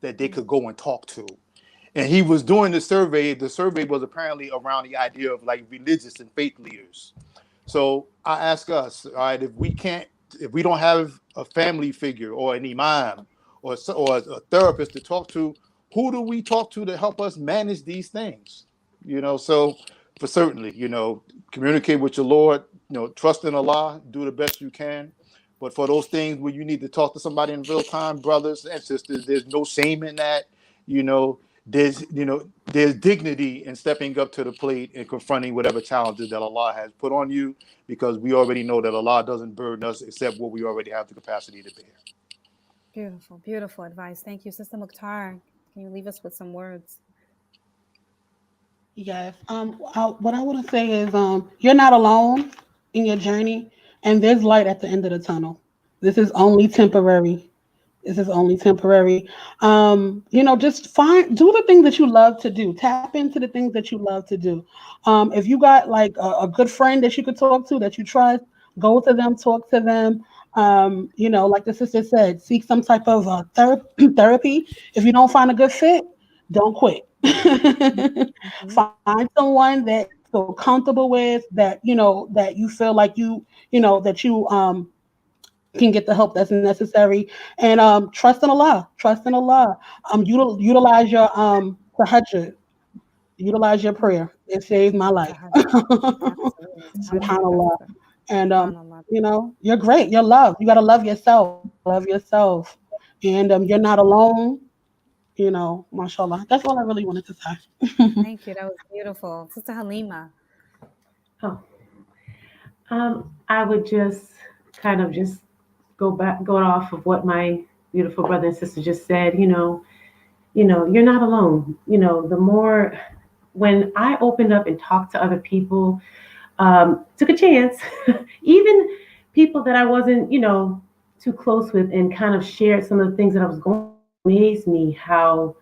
Speaker 2: that they could go and talk to. And he was doing the survey. The survey was apparently around the idea of like religious and faith leaders. So I ask us, all right, if we don't have a family figure or an imam or a therapist to talk to, who do we talk to help us manage these things? So for certainly, communicate with your Lord, trust in Allah, do the best you can. But for those things where you need to talk to somebody in real time, brothers and sisters, there's no shame in that. There's dignity in stepping up to the plate and confronting whatever challenges that Allah has put on you, because we already know that Allah doesn't burden us except what we already have the capacity to bear.
Speaker 1: Beautiful, beautiful advice. Thank you, Sister Mukhtar. Can you leave us with some words?
Speaker 5: Yes. What I want to say is, you're not alone in your journey, and there's light at the end of the tunnel. This is only temporary. This is only temporary. Just do the things that you love to do. Tap into the things that you love to do. If you got like a good friend that you could talk to, that you trust, go to them, talk to them. Like the sister said, seek some type of therapy. If you don't find a good fit, don't quit. Find someone that you feel comfortable with, that you feel like that you can get the help that's necessary, and trust in Allah. Trust in Allah. Utilize your tahajjud. Utilize your prayer. It saved my life. SubhanAllah. And you're great. You're loved. You gotta love yourself. Love yourself. And you're not alone. Mashallah. That's all I really wanted to say.
Speaker 1: Thank you. That was beautiful. Sister Halima.
Speaker 4: I would just kind of go off of what my beautiful brother and sister just said. You're not alone. The more, when I opened up and talked to other people, took a chance, even people that I wasn't, too close with, and kind of shared some of the things that I was going. Amazed me how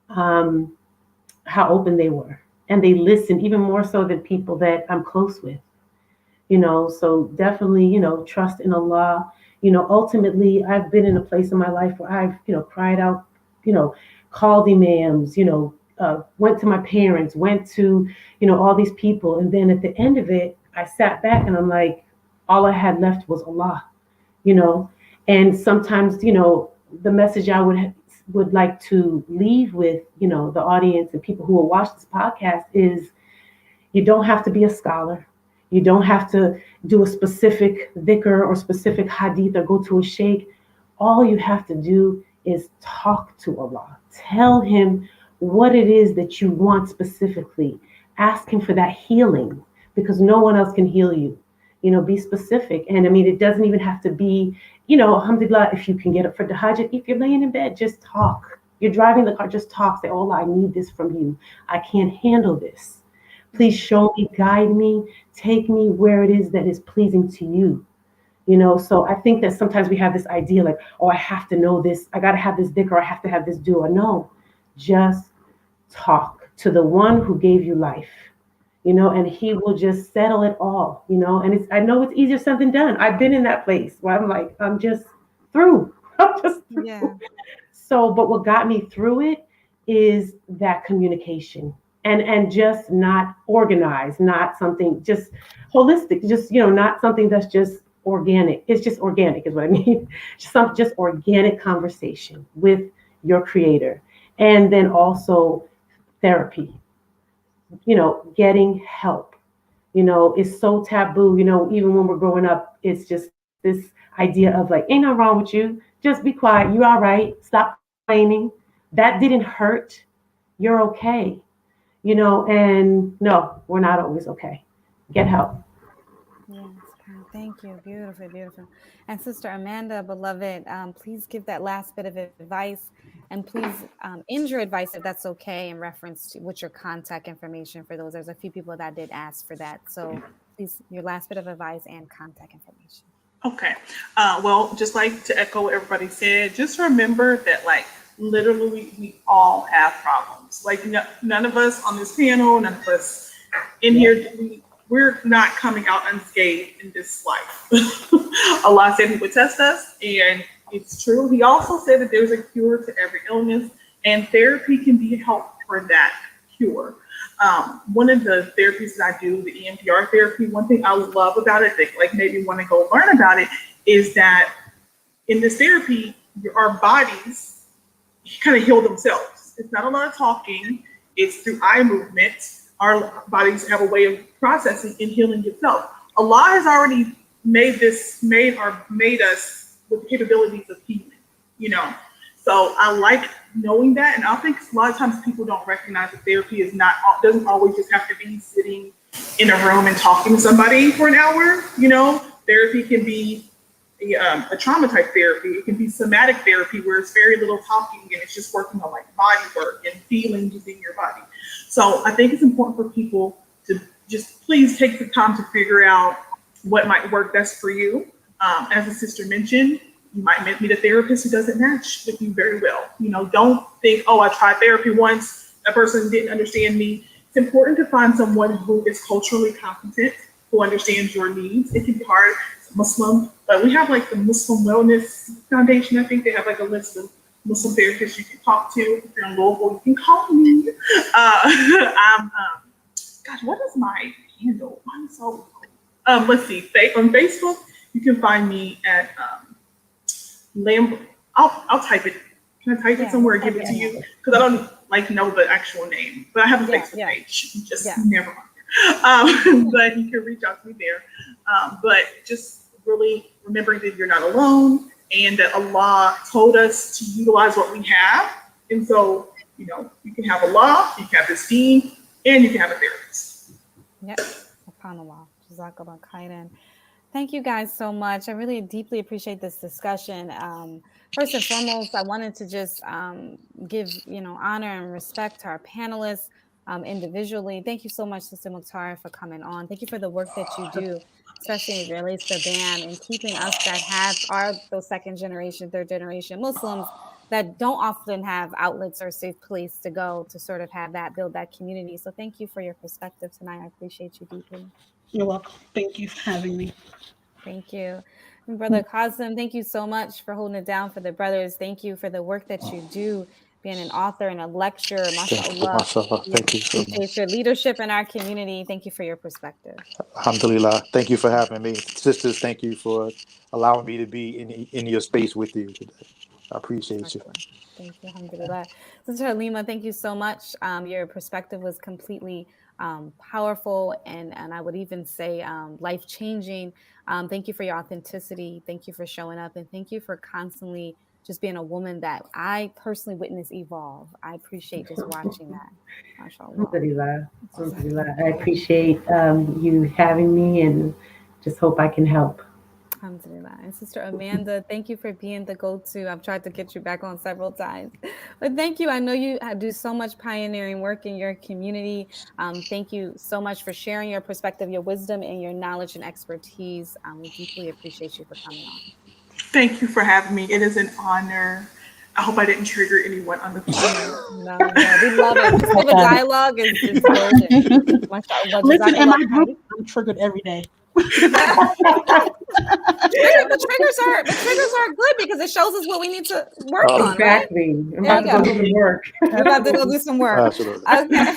Speaker 4: open they were, and they listened even more so than people that I'm close with. So definitely, trust in Allah. Ultimately, I've been in a place in my life where I've, cried out, called imams, went to my parents, went to, all these people. And then at the end of it, I sat back and I'm like, all I had left was Allah, and sometimes, the message I would like to leave with, the audience and people who will watch this podcast is, you don't have to be a scholar. You don't have to do a specific dhikr or specific hadith or go to a sheikh. All you have to do is talk to Allah. Tell him what it is that you want specifically. Ask him for that healing, because no one else can heal you. Be specific. And I mean, it doesn't even have to be, alhamdulillah, if you can get up for tahajjud, if you're laying in bed, just talk. You're driving the car, just talk. Say, oh, I need this from you. I can't handle this. Please show me, guide me, take me where it is that is pleasing to you. So I think that sometimes we have this idea like, oh, I have to know this. I got to have this dhikr, or I have to have this dua. No, just talk to the one who gave you life, and he will just settle it all, and I know it's easier said than done. I've been in that place where I'm like, I'm just through. Yeah. So, but what got me through it is that communication. And just not organized, not something just holistic, just, not something that's just organic. It's just organic is what I mean. Just organic conversation with your creator. And then also therapy, getting help, is so taboo, even when we're growing up. It's just this idea of like, ain't nothing wrong with you. Just be quiet. You're all right. Stop complaining. That didn't hurt. You're okay. And no, we're not always okay. Get help.
Speaker 1: Yes, thank you. Beautiful, beautiful. And Sister Amanda, beloved, please give that last bit of advice, and please end your advice, if that's okay, in reference to what's your contact information for those. There's a few people that did ask for that. So please, your last bit of advice and contact information.
Speaker 3: Okay. Well, just like to echo what everybody said, just remember that, literally, we all have problems. None of us on this panel, none of us in here, we're not coming out unscathed in this life. Allah said he would test us, and it's true. He also said that there's a cure to every illness, and therapy can be help for that cure. One of the therapies that I do, the EMDR therapy, one thing I love about it, that maybe want to go learn about it, is that in this therapy, our bodies kind of heal themselves. It's not a lot of talking. It's through eye movement. Our bodies have a way of processing and healing itself. Allah has already made us with the capabilities of healing, you know. So I like knowing that, and I think a lot of times people don't recognize that therapy doesn't always just have to be sitting in a room and talking to somebody for an hour. You know, therapy can be a trauma type therapy. It can be somatic therapy where it's very little talking and it's just working on like body work and feelings within your body. So I think it's important for people to just please take the time to figure out what might work best for you. As the sister mentioned, you might meet a therapist who doesn't match with you very well. You know, don't think, oh, I tried therapy once, that person didn't understand me. It's important to find someone who is culturally competent, who understands your needs. It can be hard. Muslim, but we have like the Muslim Wellness Foundation. I think they have like a list of Muslim therapists you can talk to. If you're in Louisville, you can call me. Gosh, what is my handle? I'm so. Let's see. On Facebook, you can find me at I'll type it. Can I type it somewhere and give it to you? Because I don't like know the actual name, but I have a Facebook page. Just never on there. But you can reach out to me there. But just really remembering that you're not alone and that Allah told us to utilize what we have. And so, you know, you can have Allah, you can have this deen, and you can have a therapist.
Speaker 1: Yep. SubhanAllah. Jazakallah khairan. Thank you guys so much. I really deeply appreciate this discussion. First and foremost, I wanted to just give, honor and respect to our panelists individually. Thank you so much, Sister Mukhtar, for coming on. Thank you for the work that you do, especially as it relates to BAM and keeping us that are those second generation, third generation Muslims that don't often have outlets or safe place to go to sort of build that community. So thank you for your perspective tonight. I appreciate you deeply.
Speaker 5: You're welcome. Thank you for having me.
Speaker 1: Thank you. And Brother Qasim, thank you so much for holding it down for the brothers. Thank you for the work that you do, being an author and a lecturer. MashaAllah.
Speaker 2: Thank you so
Speaker 1: Appreciate
Speaker 2: much.
Speaker 1: your leadership in our community. Thank you for your perspective.
Speaker 2: Alhamdulillah. Thank you for having me. Sisters, thank you for allowing me to be in your space with you today. I appreciate you.
Speaker 1: Thank you. Alhamdulillah. Sister Halima, thank you so much. Your perspective was completely powerful and I would even say life-changing. Thank you for your authenticity. Thank you for showing up, and thank you for constantly just being a woman that I personally witness evolve. I appreciate just watching that.
Speaker 4: Alhamdulillah. I appreciate you having me and just hope I can help.
Speaker 1: Alhamdulillah. And Sister Amanda, thank you for being the go-to. I've tried to get you back on several times, but thank you. I know you do so much pioneering work in your community. Thank you so much for sharing your perspective, your wisdom, and your knowledge and expertise. We deeply appreciate you for coming on.
Speaker 3: Thank you for having me. It is an honor. I hope I didn't trigger anyone on the phone.
Speaker 1: No, we love it. Just the dialogue is golden.
Speaker 5: Listen, in my group, I'm triggered every day.
Speaker 1: The triggers are good because it shows us what we need to work on.
Speaker 4: Exactly.
Speaker 1: Right?
Speaker 4: I'm about to go do some work.
Speaker 1: We're about to go do some work.
Speaker 2: Absolutely.
Speaker 1: Okay.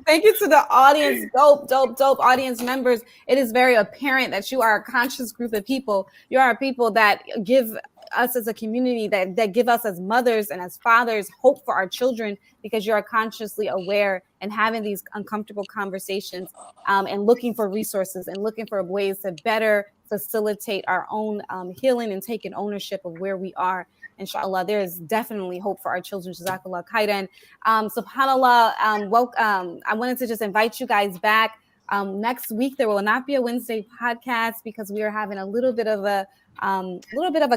Speaker 1: Thank you to the audience, dope audience members. It is very apparent that you are a conscious group of people. You are people that give us as a community, that give us as mothers and as fathers hope for our children, because you are consciously aware and having these uncomfortable conversations and looking for resources and looking for ways to better facilitate our own healing and taking ownership of where we are. Inshallah, there is definitely hope for our children. Jazakallah khairan. SubhanAllah, welcome. I wanted to just invite you guys back. Next week, there will not be a Wednesday podcast because we are having a little bit of a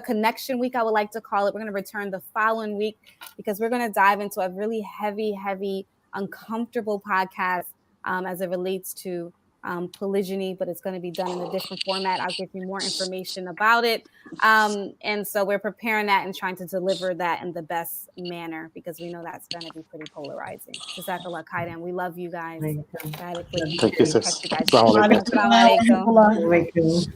Speaker 1: connection week, I would like to call it. We're going to return the following week because we're going to dive into a really heavy, uncomfortable podcast as it relates to polygyny, but it's going to be done in a different format. I'll give you more information about it. And so we're preparing that and trying to deliver that in the best manner because we know that's going to be pretty polarizing. Jazakallah khairan. We love you guys.
Speaker 2: Thank you, sis.
Speaker 1: Catch you guys.